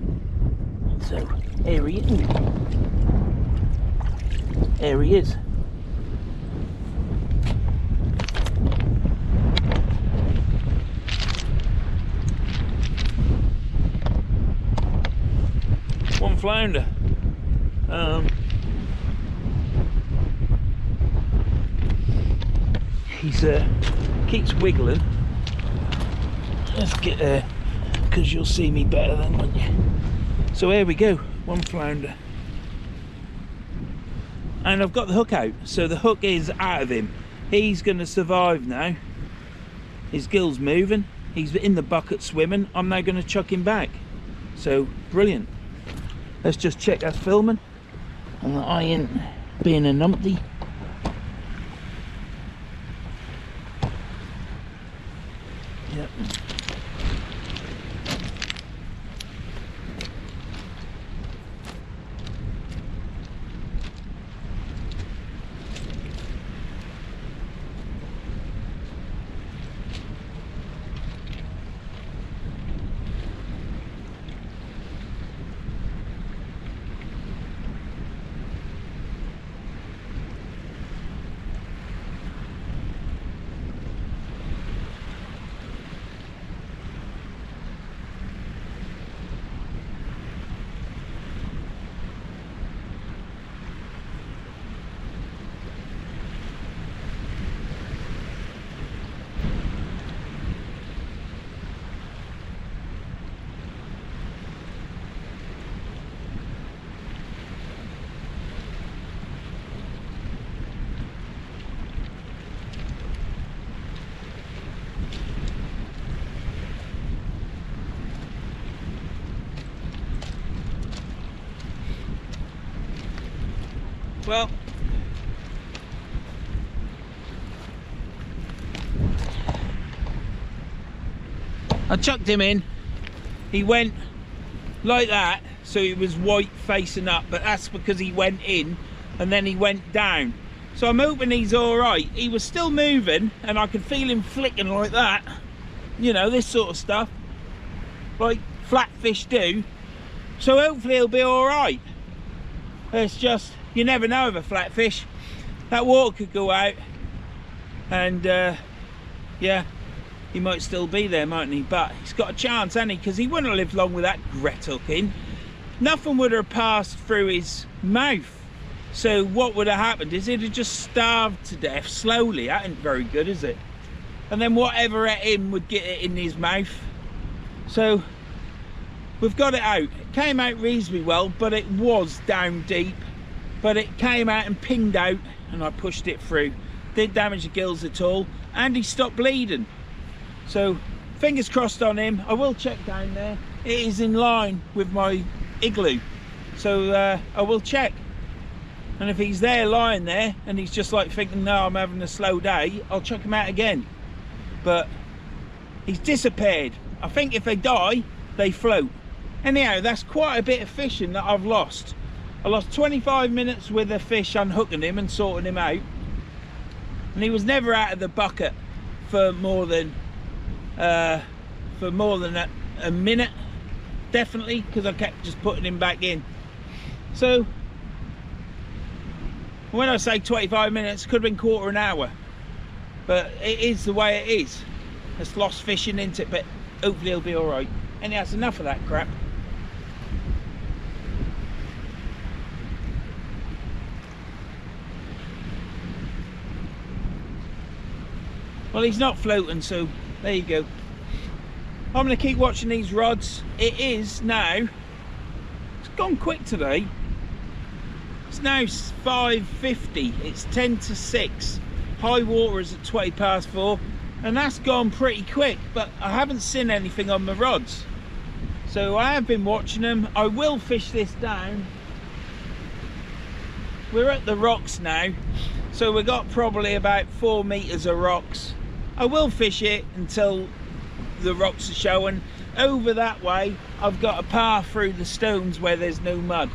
So here he is. There he is. One flounder. He's keeps wiggling. Let's get there, because you'll see me better then, won't you? So here we go, one flounder. And I've got the hook out, so the hook is out of him. He's going to survive now. His gill's moving. He's in the bucket swimming. I'm now going to chuck him back. So, brilliant. Let's just check that's filming. And that I ain't being a numpty. Yep. Well, I chucked him in. He went like that, so he was white facing up, but that's because he went in and then he went down. So I'm hoping he's all right. He was still moving and I could feel him flicking like that. You know, this sort of stuff, like flatfish do. So hopefully he'll be all right. It's just, you never know with a flatfish. That water could go out and yeah, he might still be there, mightn't he? But he's got a chance, hasn't he? Because he wouldn't have lived long with that gret hook in. Nothing would have passed through his mouth. So what would have happened is he'd have just starved to death slowly. That ain't very good, is it? And then whatever ate him would get it in his mouth. So we've got it out. It came out reasonably well, but it was down deep. But it came out and pinged out, and I pushed it through. Didn't damage the gills at all, and he stopped bleeding. So fingers crossed on him. I will check down there. It is in line with my igloo, so I will check. And if he's there lying there and he's just like thinking, no, I'm having a slow day, I'll chuck him out again. But he's disappeared. I think if they die, they float. Anyhow, that's quite a bit of fishing that I've lost. I lost 25 minutes with a fish unhooking him and sorting him out, and he was never out of the bucket for more than a minute, definitely, because I kept just putting him back in. So when I say 25 minutes, could have been quarter an hour, but it is the way it is. It's lost fishing into it, but hopefully he'll be all right. And that's enough of that crap. Well, he's not floating, so there you go. I'm going to keep watching these rods. It is now, it's gone quick today. It's now 5:50. It's 10 to 6. High water is at 20 past 4, and that's gone pretty quick, but I haven't seen anything on the rods. So I have been watching them. I will fish this down. We're at the rocks now, so we've got probably about 4 meters of rocks. I will fish it until the rocks are showing. Over that way, I've got a path through the stones where there's no mud.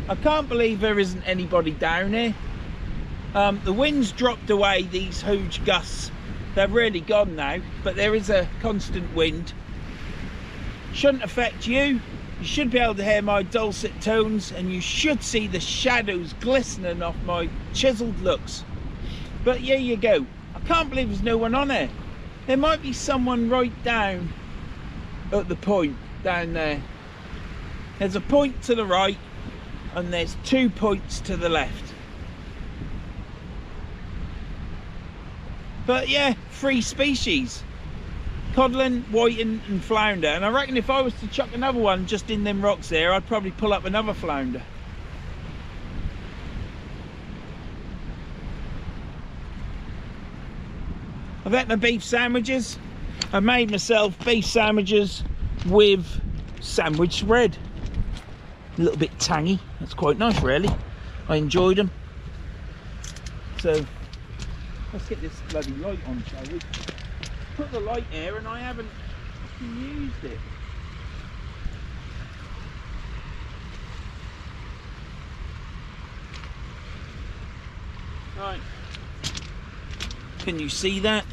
I can't believe there isn't anybody down here. The wind's dropped away, these huge gusts. They're really gone now, but there is a constant wind. Shouldn't affect you. You should be able to hear my dulcet tones, and you should see the shadows glistening off my chiseled looks. But here you go. I can't believe there's no one on there. There might be someone right down at the point down there. There's a point to the right and there's 2 points to the left. But yeah, 3 species. Codlin, whiting and flounder, and I reckon if I was to chuck another one just in them rocks there, I'd probably pull up another flounder. I've had my beef sandwiches. I made myself beef sandwiches with sandwich spread. A little bit tangy. That's quite nice, really. I enjoyed them. So let's get this bloody light on, shall we? Put the light here and I haven't used it. Right. Can you see that?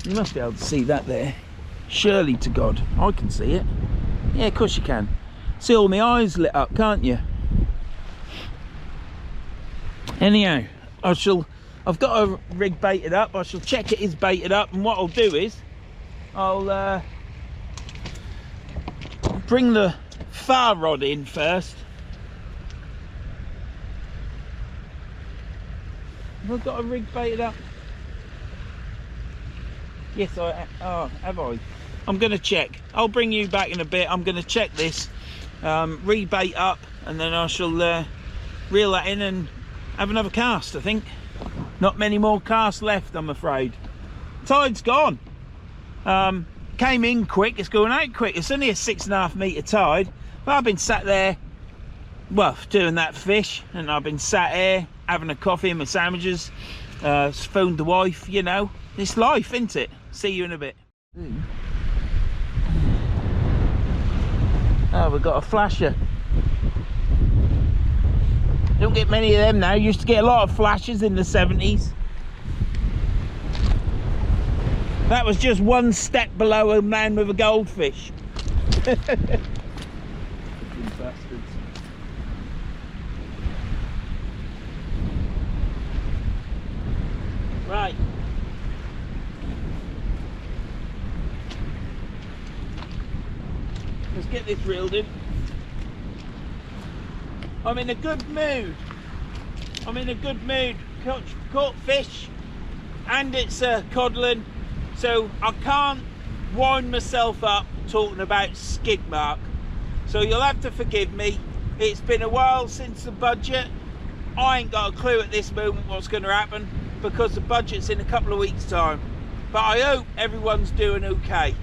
You must be able to see that there. Surely to God, I can see it. Yeah, of course you can. See all my eyes lit up, can't you? Anyhow, I've got a rig baited up. I shall check it is baited up, and what I'll do is I'll bring the far rod in first. Have I got a rig baited up? Yes, have I? I'm going to check. I'll bring you back in a bit. I'm going to check this, rebait up, and then I shall reel that in and have another cast, I think. Not many more casts left, I'm afraid. Tide's gone. Came in quick, it's going out quick. It's only a 6.5 metre tide, but I've been sat there, well, doing that fish, and I've been sat here having a coffee and my sandwiches, phoned the wife, you know. It's life, isn't it? See you in a bit. Oh, we've got a flasher. Don't get many of them now. Used to get a lot of flashes in the 70s. That was just one step below a man with a goldfish. Bastards. Right. Let's get this reeled in. I'm in a good mood. I'm in a good mood. Caught fish, and it's a codlin, so I can't wind myself up talking about skid mark. So you'll have to forgive me. It's been a while since the budget. I ain't got a clue at this moment what's going to happen because the budget's in a couple of weeks' time. But I hope everyone's doing okay.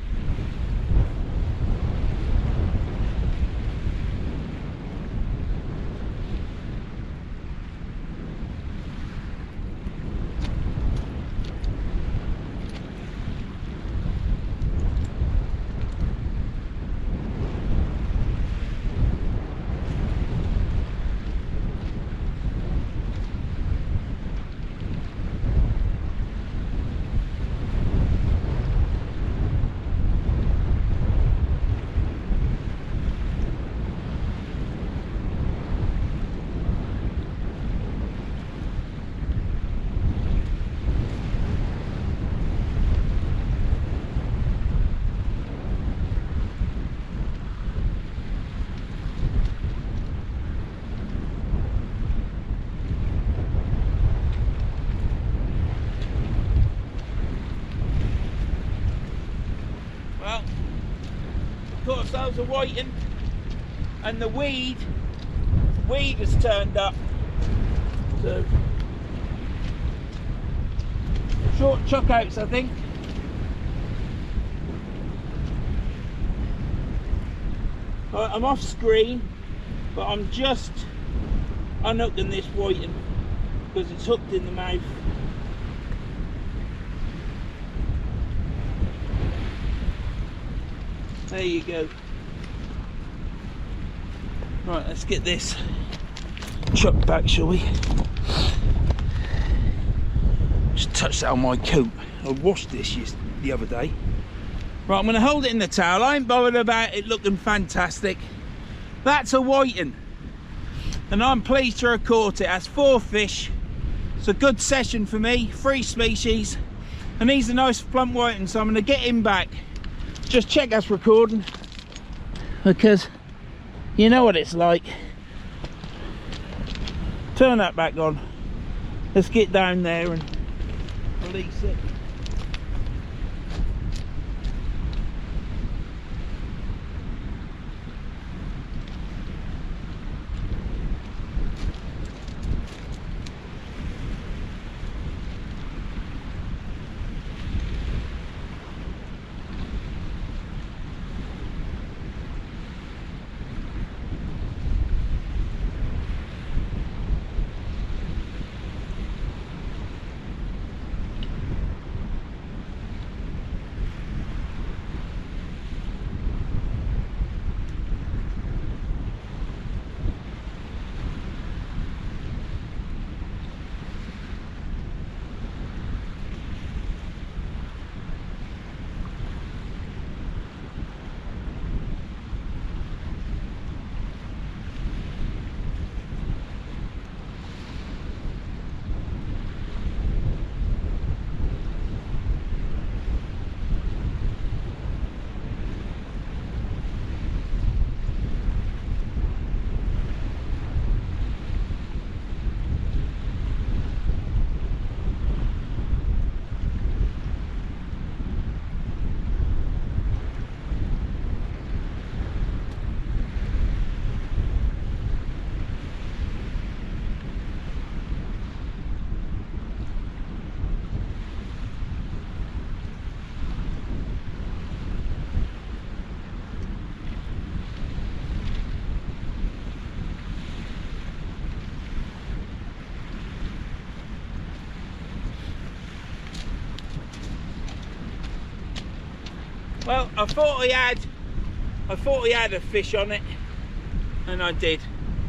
Caught ourselves a whiting, and the weed has turned up. So short chuck outs, I think. I'm off screen, but I'm just unhooking this whiting because it's hooked in the mouth. There you go. Right, let's get this chucked back, shall we? Just touched that on my coat. I washed this the other day. Right, I'm going to hold it in the towel. I ain't bothered about it looking fantastic. That's a whiting, and I'm pleased to have caught it. That's 4 fish. It's a good session for me. 3 species, and he's a nice plump whiting, so I'm going to get him back. Just check us recording, because you know what it's like. Turn that back on. Let's get down there and release it. Well, I thought I had a fish on it, and I did,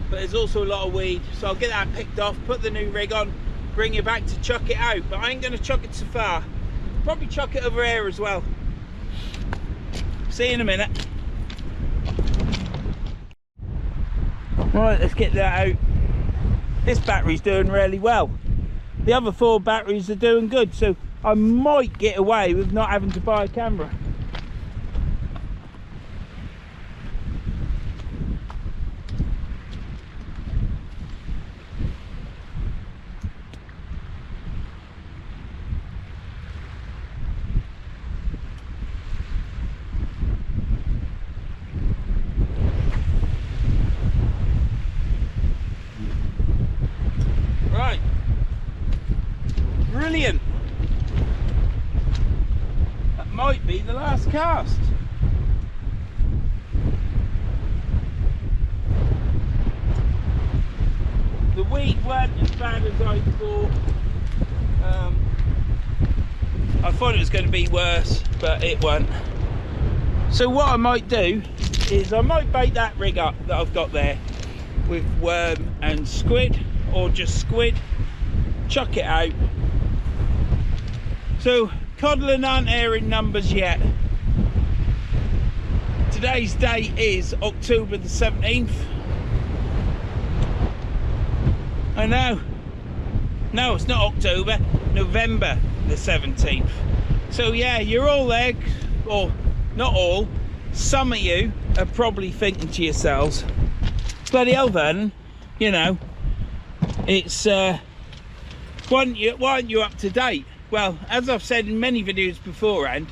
but there's also a lot of weed, so I'll get that picked off, put the new rig on, bring it back to chuck it out. But I ain't going to chuck it so far, probably chuck it over here as well. See you in a minute. Right, let's get that out. This battery's doing really well. The other 4 batteries are doing good, so I might get away with not having to buy a camera. Right, brilliant. That might be the last cast. The weed weren't as bad as I thought. I thought it was going to be worse, but it weren't. So what I might do is I might bait that rig up that I've got there with worm and squid, or just squid, chuck it out. So codling aren't here in numbers yet. Today's date is October the 17th. I know, no, it's not October, November the 17th. So yeah, you're all there, or not all, some of you are probably thinking to yourselves, bloody hell, Vernon, you know, it's why aren't you up to date? Well, as I've said in many videos beforehand,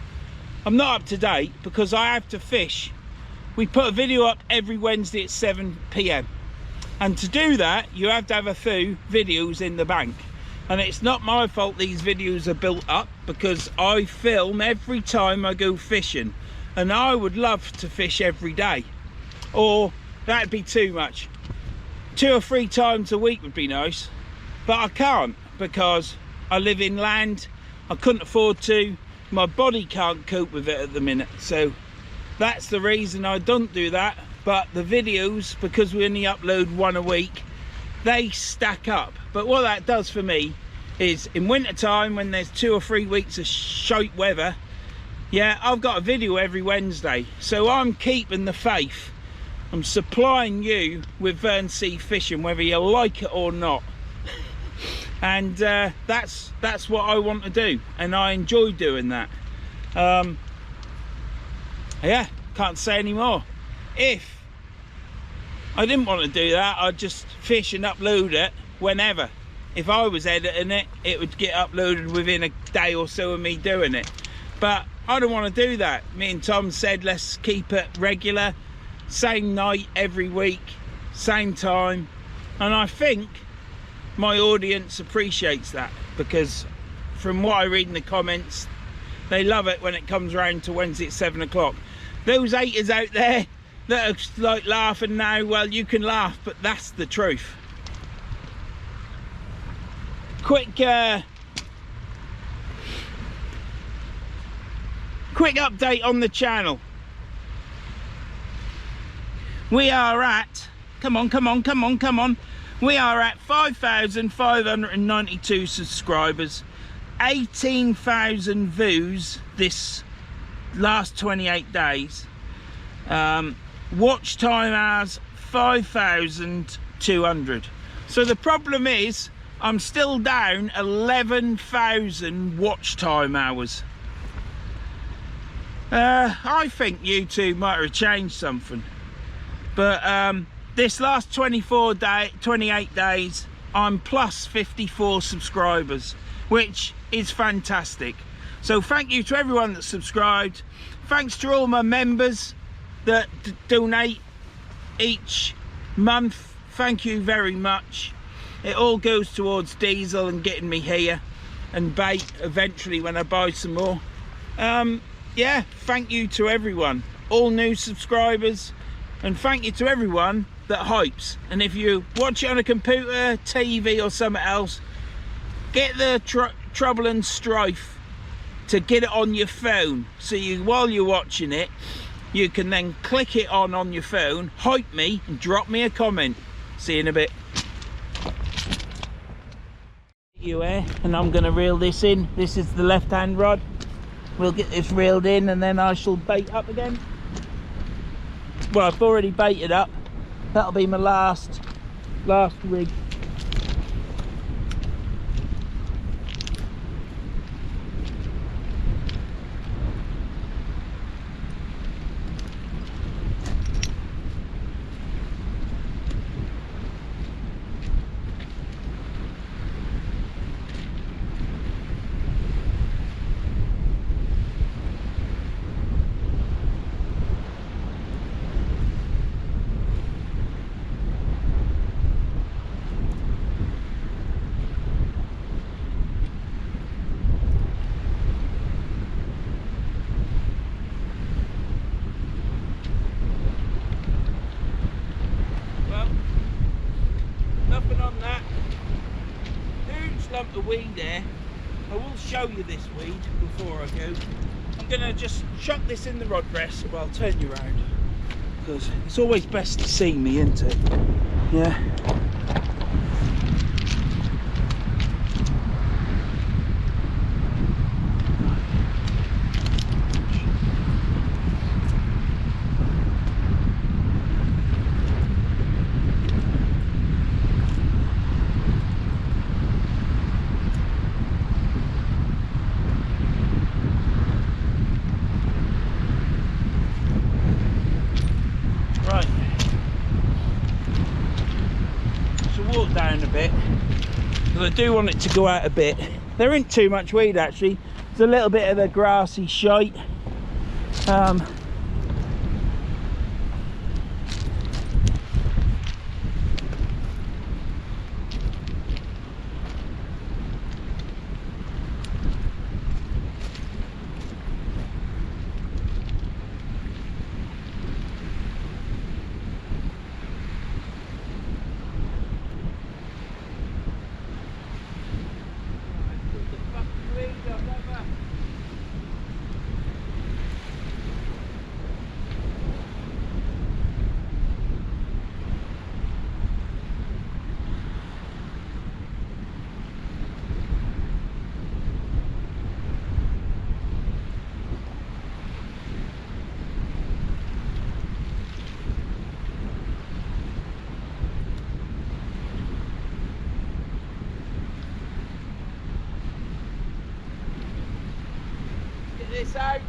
I'm not up to date because I have to fish. We put a video up every Wednesday at 7 PM, and to do that you have to have a few videos in the bank. And it's not my fault these videos are built up, because I film every time I go fishing, and I would love to fish every day, or that'd be too much. 2 or 3 times a week would be nice, but I can't because I live inland. I couldn't afford to. My body can't cope with it at the minute, so that's the reason I don't do that. But the videos, because we only upload 1 a week, they stack up. But what that does for me is, in winter time when there's 2 or 3 weeks of shite weather, yeah, I've got a video every Wednesday, so I'm keeping the faith. I'm supplying you with Verns Sea fishing, whether you like it or not. And that's what I want to do, and I enjoy doing that. Yeah, can't say any more. If I didn't want to do that, I'd just fish and upload it whenever. If I was editing it, it would get uploaded within a day or so of me doing it. But I don't want to do that. Me and Tom said, let's keep it regular, same night every week, same time. And I think my audience appreciates that, because from what I read in the comments, they love it when it comes around to Wednesday at 7 o'clock. Those haters out there that are like laughing now, well, you can laugh, but that's the truth. Quick update on the channel. We are at, come on. We are at 5,592 subscribers, 18,000 views this last 28 days. Watch time hours 5,200. So the problem is I'm still down 11,000 watch time hours. I think YouTube might have changed something, but this last 28 days I'm plus 54 subscribers, which is fantastic. So thank you to everyone that subscribed. Thanks to all my members that donate each month. Thank you very much. It all goes towards diesel and getting me here, and bait eventually when I buy some more. Yeah, thank you to everyone, all new subscribers, and thank you to everyone that hypes. And if you watch it on a computer, TV or something else, get the Trouble and Strife to get it on your phone, so you, while you're watching it, you can then click it on your phone, hype me and drop me a comment. See you in a bit. And I'm going to reel this in. This is the left hand rod. We'll get this reeled in and then I shall bait up again. Well, I've already baited up. That'll be my last rig. Lump of weed there. I will show you this weed before I go. I'm gonna just chuck this in the rod press. Well, I'll turn you around because it's always best to see me, isn't it? Yeah. Down a bit because I do want it to go out a bit. There ain't too much weed actually. There's a little bit of the grassy shite. This out.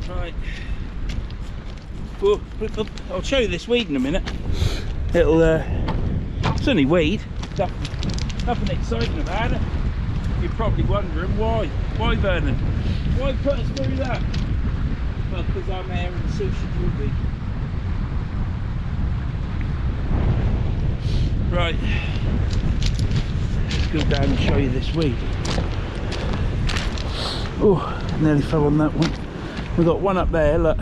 Right. Well, I'll show you this weed in a minute. It'll it's only weed. Nothing exciting about it. You're probably wondering why. Why, Vernon? Why put us through that? Well, because I'm here in the sushi jewellery. Right. Let's go down and show you this weed. Oh, nearly fell on that one. We've got one up there, look.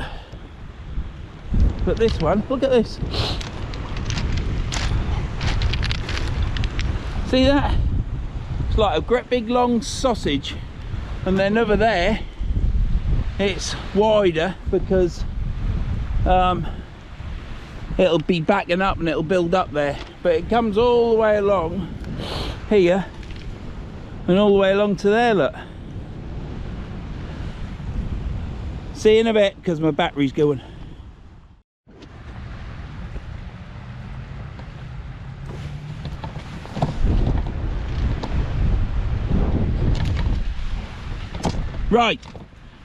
But this one, look at this. See that? It's like a great big long sausage, and then over there it's wider because it'll be backing up and it'll build up there, but it comes all the way along here and all the way along to there, look. See you in a bit because my battery's going. Right,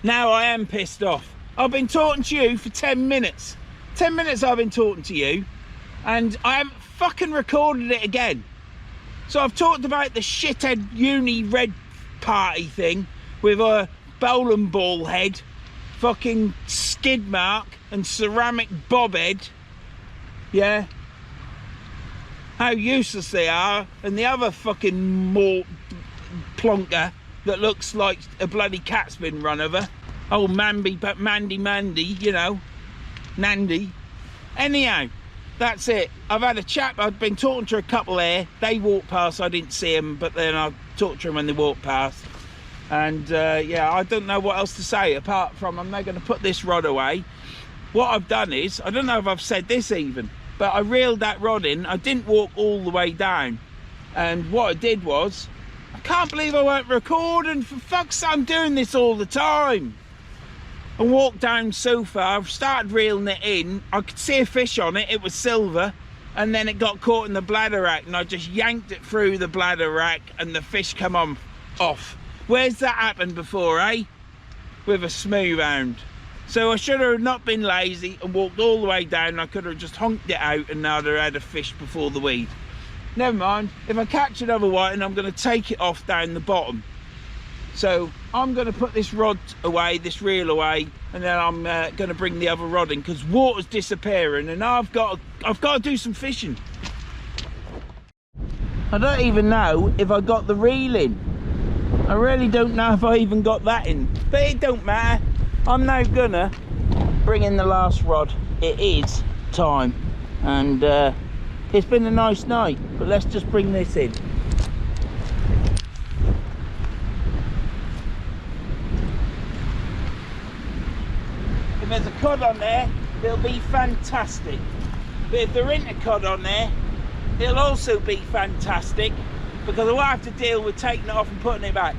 now I am pissed off. I've been talking to you for 10 minutes. 10 minutes I've been talking to you, and I haven't fucking recorded it again. So I've talked about the shithead uni red party thing with a bowling ball head, fucking skid mark and ceramic bob head. Yeah. how useless they are, and the other fucking plonker that looks like a bloody cat's been run over. Old Mandy, you know, Nandy. Anyhow, that's it. I've had a chat. I've been talking to a couple there. They walked past. I didn't see them, but then I talked to them when they walked past. And yeah, I don't know what else to say apart from I'm now going to put this rod away. What I've done is, I don't know if I've said this even, but I reeled that rod in. I didn't walk all the way down. And what I did was, I can't believe I weren't recording. For fuck's sake, I'm doing this all the time. I walked down so far, I've started reeling it in. I could see a fish on it, it was silver. And then it got caught in the bladder rack, and I just yanked it through the bladder rack and the fish come on off. Where's that happened before, eh? With a smooth hound. So I should have not been lazy and walked all the way down. I could have just honked it out and I'd have had a fish before the weed. Never mind, if I catch another whiting, I'm going to take it off down the bottom. So I'm going to put this rod away, this reel away, and then I'm going to bring the other rod in because water's disappearing and I've got to do some fishing. I don't even know if I got the reel in. I really don't know if I even got that in, but it don't matter. I'm now gonna bring in the last rod. It is time, and it's been a nice night, but let's just bring this in. If there's a cod on there, it'll be fantastic. But if there isn't a cod on there, it'll also be fantastic, because I won't have to deal with taking it off and putting it back.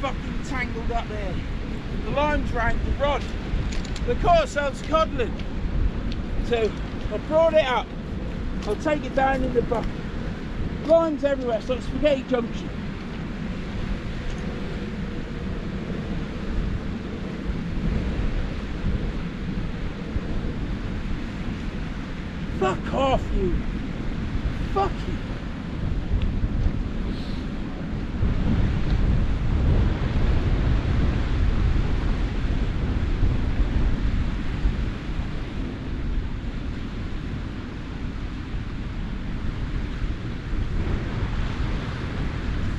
Fucking tangled up there. The line's round the rod. They call themselves codling. So I brought it up. I'll take it down in the bucket. Lines everywhere, it's like spaghetti junction. Fuck off, you. Fuck you.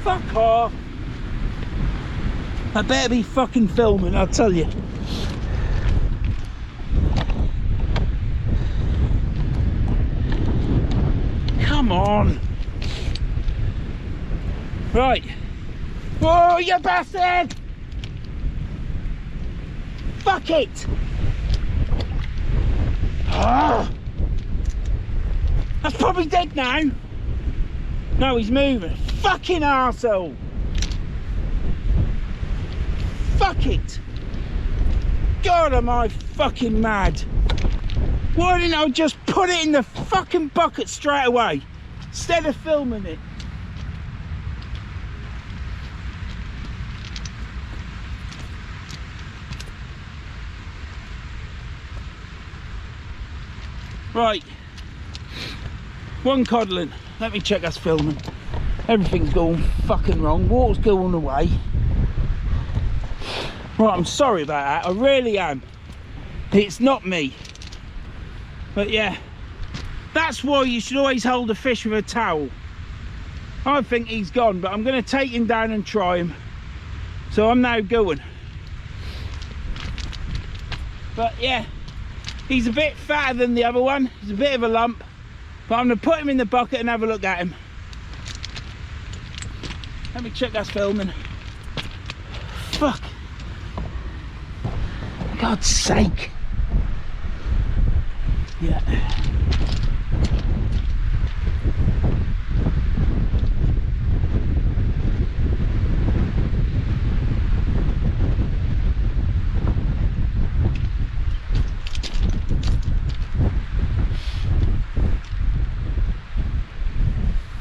Fuck off. I better be fucking filming, I'll tell you. Come on. Right. Whoa, you bastard! Fuck it! Oh. That's probably dead now. No, he's moving. Fucking arsehole. Fuck it. God, am I fucking mad. Why didn't I just put it in the fucking bucket straight away instead of filming it? Right, one coddling. Let me check us filming. Everything's going fucking wrong. Water's going away. Right, I'm sorry about that. I really am. It's not me. But yeah, that's why you should always hold a fish with a towel. I think he's gone, but I'm going to take him down and try him. So I'm now going. But yeah, he's a bit fatter than the other one. He's a bit of a lump. But I'm going to put him in the bucket and have a look at him. Let me check us filming. Fuck. For God's sake. Yeah.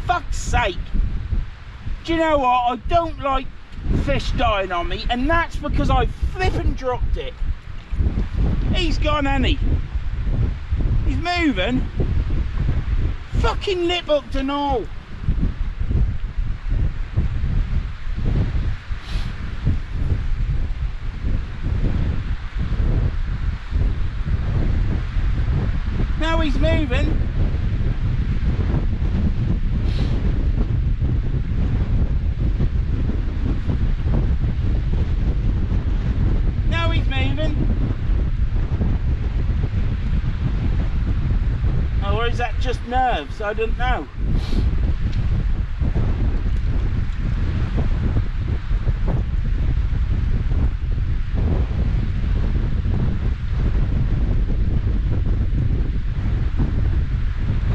Fuck's sake. Do you know what? I don't like fish dying on me, and that's because I flippin' dropped it. He's gone, hasn't he? He's moving. Fucking lip hooked and all. Now he's moving. Now he's moving. Or is that just nerves? I don't know.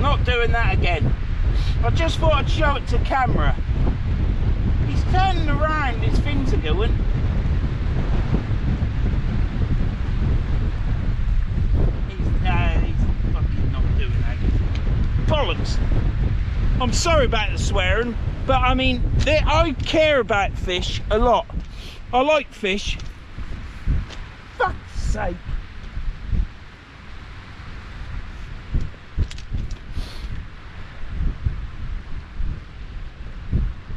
Not doing that again. I just thought I'd show it to camera. He's turning around, his fins are going. Bollocks. I'm sorry about the swearing, but I mean, I care about fish a lot. I like fish. Fuck's sake.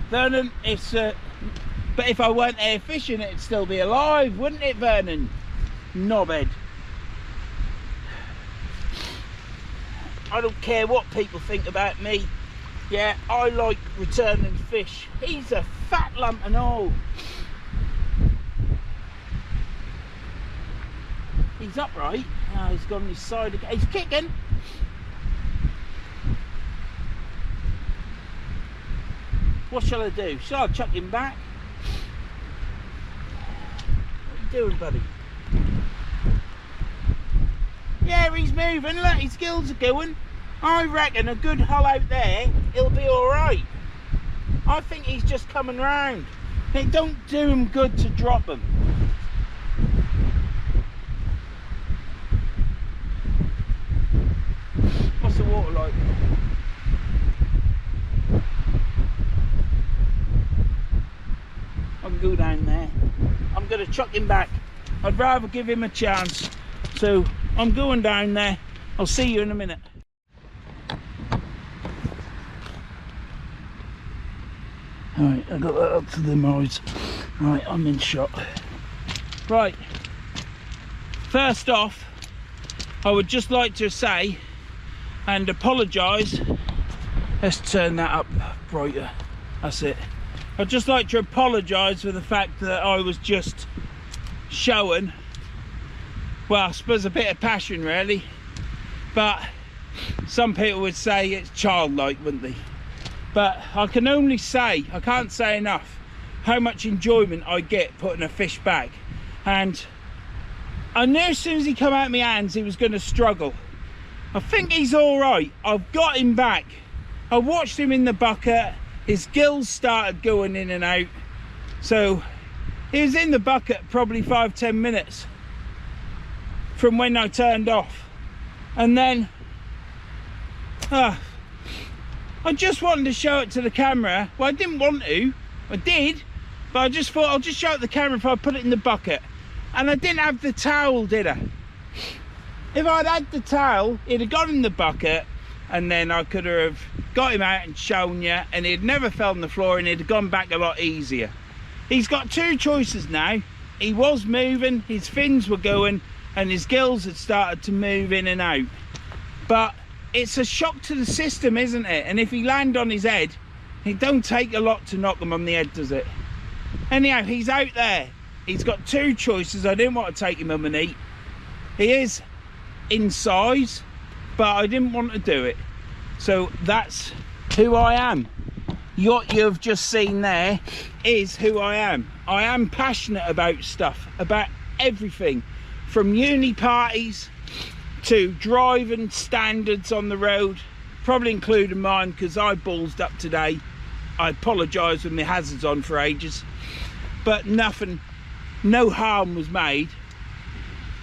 Vernon, it's but if I weren't there fishing, it'd still be alive, wouldn't it, Vernon? Knobhead. I don't care what people think about me. Yeah, I like returning fish. He's a fat lump and all. He's upright. Oh, he's gone on his side again. He's kicking. What shall I do? Shall I chuck him back? What are you doing, buddy? Yeah, he's moving. Look, his gills are going. I reckon a good hull out there, he'll be alright. I think he's just coming round. It don't do him good to drop him. What's the water like? I can go down there. I'm going to chuck him back. I'd rather give him a chance. So I'm going down there. I'll see you in a minute. Alright, I got that up to the moors. Right, I'm in shot. Right, first off, I would just like to say and apologise. Let's turn that up brighter. That's it. I'd just like to apologise for the fact that I was just showing, well, I suppose a bit of passion really, but some people would say it's childlike, wouldn't they? But I can only say, I can't say enough how much enjoyment I get putting a fish back. And I knew as soon as he come out of my hands he was going to struggle. I think he's all right. I've got him back. I watched him in the bucket. His gills started going in and out. So he was in the bucket probably 5-10 minutes from when I turned off. And then I just wanted to show it to the camera. Well, I didn't want to. I did, but I just thought I'll just show it to the camera if I put it in the bucket. And I didn't have the towel, did I? If I'd had the towel, he'd have got in the bucket, and then I could have got him out and shown you, and he'd never fell on the floor, and he'd have gone back a lot easier. He's got two choices now. He was moving, his fins were going, and his gills had started to move in and out. But it's a shock to the system, isn't it? And if he land on his head, it don't take a lot to knock him on the head, does it? Anyhow, he's out there. He's got two choices. I didn't want to take him home and eat. He is in size, but I didn't want to do it. So that's who I am. What you've just seen there is who I am. I am passionate about stuff, about everything, from uni parties to driving standards on the road, probably including mine, because I ballsed up today. I apologise with my hazards on for ages, but nothing, no harm was made.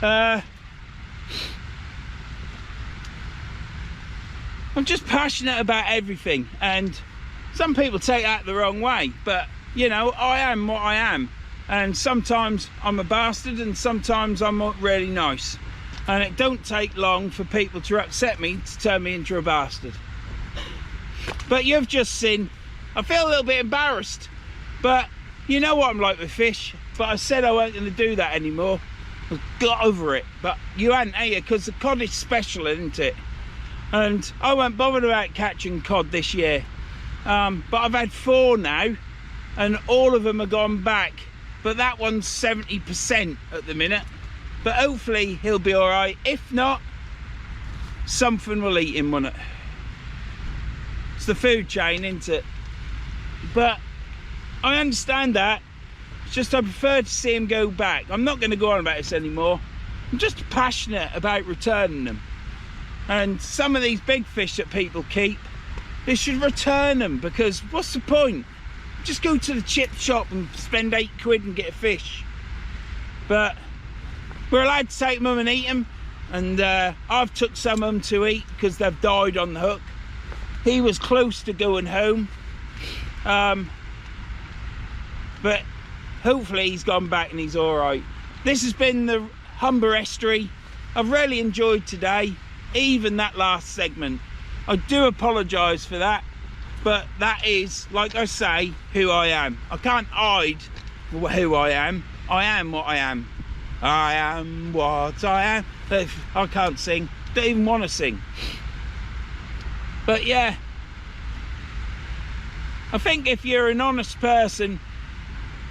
I'm just passionate about everything, and some people take that the wrong way, but you know, I am what I am, and sometimes I'm a bastard and sometimes I'm not really nice, and it don't take long for people to upset me to turn me into a bastard. But you've just seen, I feel a little bit embarrassed, but you know what I'm like with fish. But I said I weren't going to do that anymore. I got over it, but you hadn't, are you? Because the cod is special, isn't it? And I weren't bothered about catching cod this year, but I've had 4 now, and all of them have gone back, but that one's 70% at the minute. But hopefully he'll be all right. If not, something will eat him, won't it? It's the food chain, isn't it? But I understand that. It's just I prefer to see him go back. I'm not going to go on about this anymore. I'm just passionate about returning them. And some of these big fish that people keep, they should return them, because what's the point? Just go to the chip shop and spend 8 quid and get a fish. But we're allowed to take them home and eat them, and I've took some of them to eat because they've died on the hook. He was close to going home, but hopefully he's gone back and he's all right. This has been the Humber Estuary. I've really enjoyed today, even that last segment. I do apologise for that, but that is, like I say, who I am. I can't hide who I am. I am what I am. I am what I am. I can't sing, don't even want to sing. But yeah, I think if you're an honest person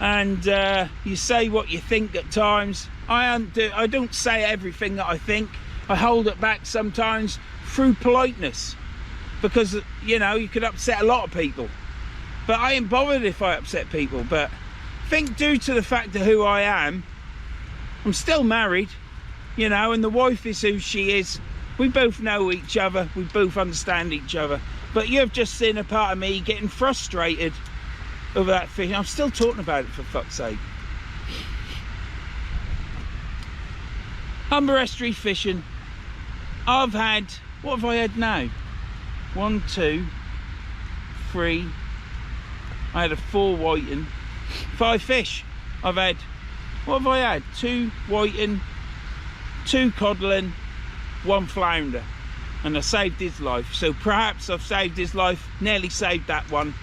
and you say what you think at times, I don't say everything that I think. I hold it back sometimes through politeness, because you know, you could upset a lot of people, but I ain't bothered if I upset people. But I think due to the fact of who I am, I'm still married, you know, and the wife is who she is. We both know each other, we both understand each other. But you've just seen a part of me getting frustrated over that fish. I'm still talking about it, for fuck's sake. Humber Estuary fishing. I've had, what have I had now? 1, 2, 3. I had a 4 whiting, 5 fish. I've had, what have I had? 2 whiting, 2 codling, 1 flounder, and I saved his life. So perhaps I've saved his life, nearly saved that one,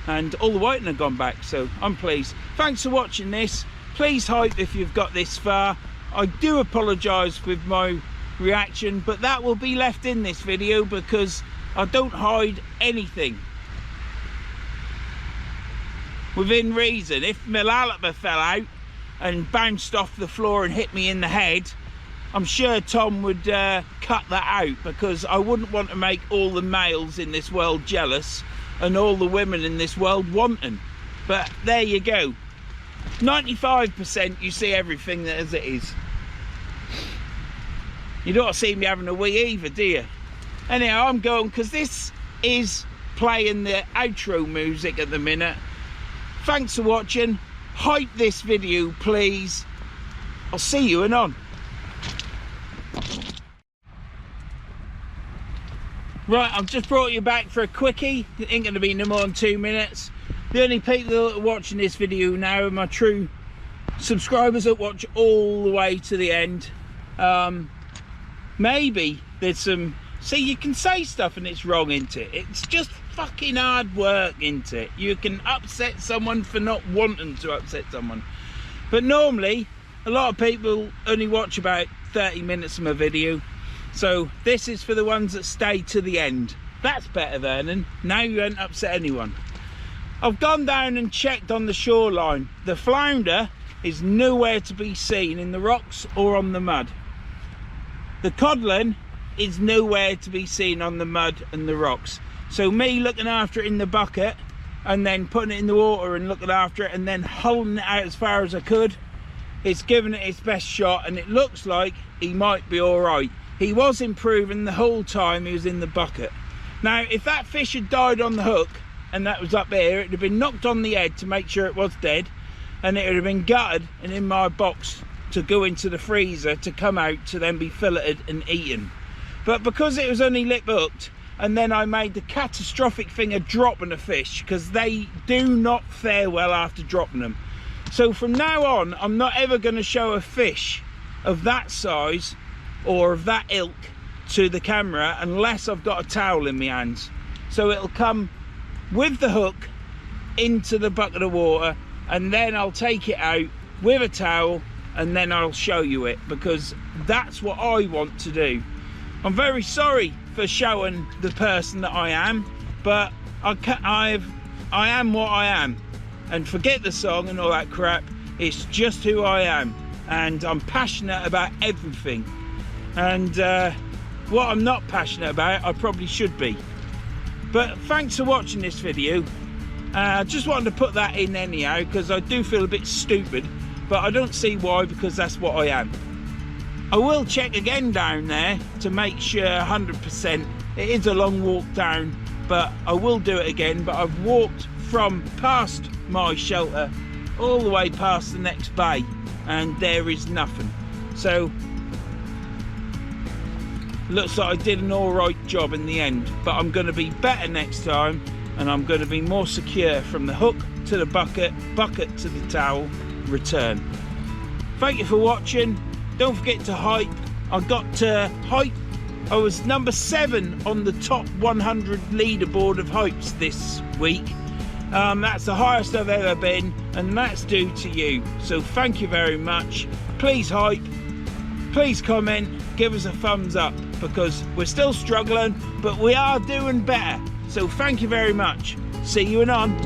and all the whiting have gone back, so I'm pleased. Thanks for watching this. Please hype if you've got this far. I do apologise with my reaction, but that will be left in this video because I don't hide anything. within reason. If my lalloper fell out and bounced off the floor and hit me in the head, I'm sure Tom would cut that out, because I wouldn't want to make all the males in this world jealous and all the women in this world wanting. But there you go. 95% you see everything as it is. You don't see me having a wee either, do you? Anyhow, I'm going, because this is playing the outro music at the minute. Thanks for watching. Hype this video, please. I'll see you anon. Right, I've just brought you back for a quickie. It ain't going to be no more than 2 minutes. The only people that are watching this video now are my true subscribers that watch all the way to the end. Maybe there's some... See, you can say stuff and it's wrong, isn't it? It's just fucking hard work, isn't it? You can upset someone for not wanting to upset someone. But normally, a lot of people only watch about 30 minutes of my video. So this is for the ones that stay to the end. That's better, Vernon. Now you won't upset anyone. I've gone down and checked on the shoreline. The flounder is nowhere to be seen in the rocks or on the mud. The codlin is nowhere to be seen on the mud and the rocks. So me looking after it in the bucket and then putting it in the water and looking after it and then holding it out as far as I could, it's given it its best shot, and it looks like he might be all right. He was improving the whole time he was in the bucket. Now, if that fish had died on the hook and that was up here, it would have been knocked on the head to make sure it was dead, and it would have been gutted and in my box to go into the freezer to come out to then be filleted and eaten. But because it was only lip hooked, and then I made the catastrophic thing of dropping a fish, because they do not fare well after dropping them. So from now on, I'm not ever going to show a fish of that size or of that ilk to the camera unless I've got a towel in my hands. So it'll come with the hook into the bucket of water, and then I'll take it out with a towel and then I'll show you it, because that's what I want to do. I'm very sorry for showing the person that I am, but I am what I am, and forget the song and all that crap. It's just who I am, and I'm passionate about everything. And what I'm not passionate about, I probably should be. But thanks for watching this video. Just wanted to put that in anyhow, because I do feel a bit stupid, but I don't see why, because that's what I am. I will check again down there to make sure 100%. It is a long walk down, but I will do it again. But I've walked from past my shelter all the way past the next bay, and there is nothing. So looks like I did an alright job in the end, but I'm going to be better next time, and I'm going to be more secure from the hook to the bucket to the towel, return. Thank you for watching. Don't forget to hype. I got to hype. I was number 7 on the top 100 leaderboard of hypes this week. That's the highest I've ever been, and that's due to you. So thank you very much. Please hype. Please comment. Give us a thumbs up, because we're still struggling, but we are doing better. So thank you very much. See you anon.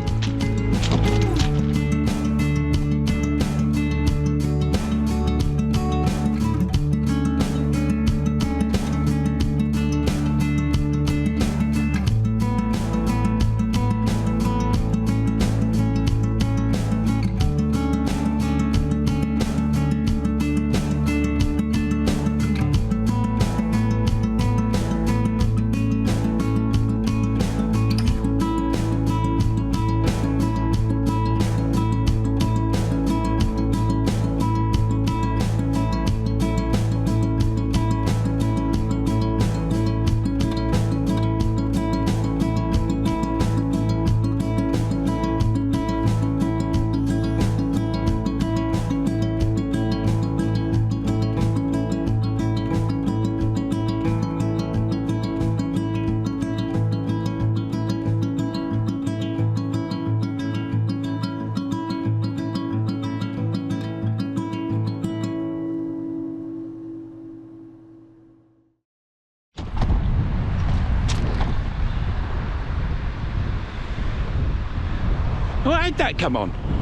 How'd that come on?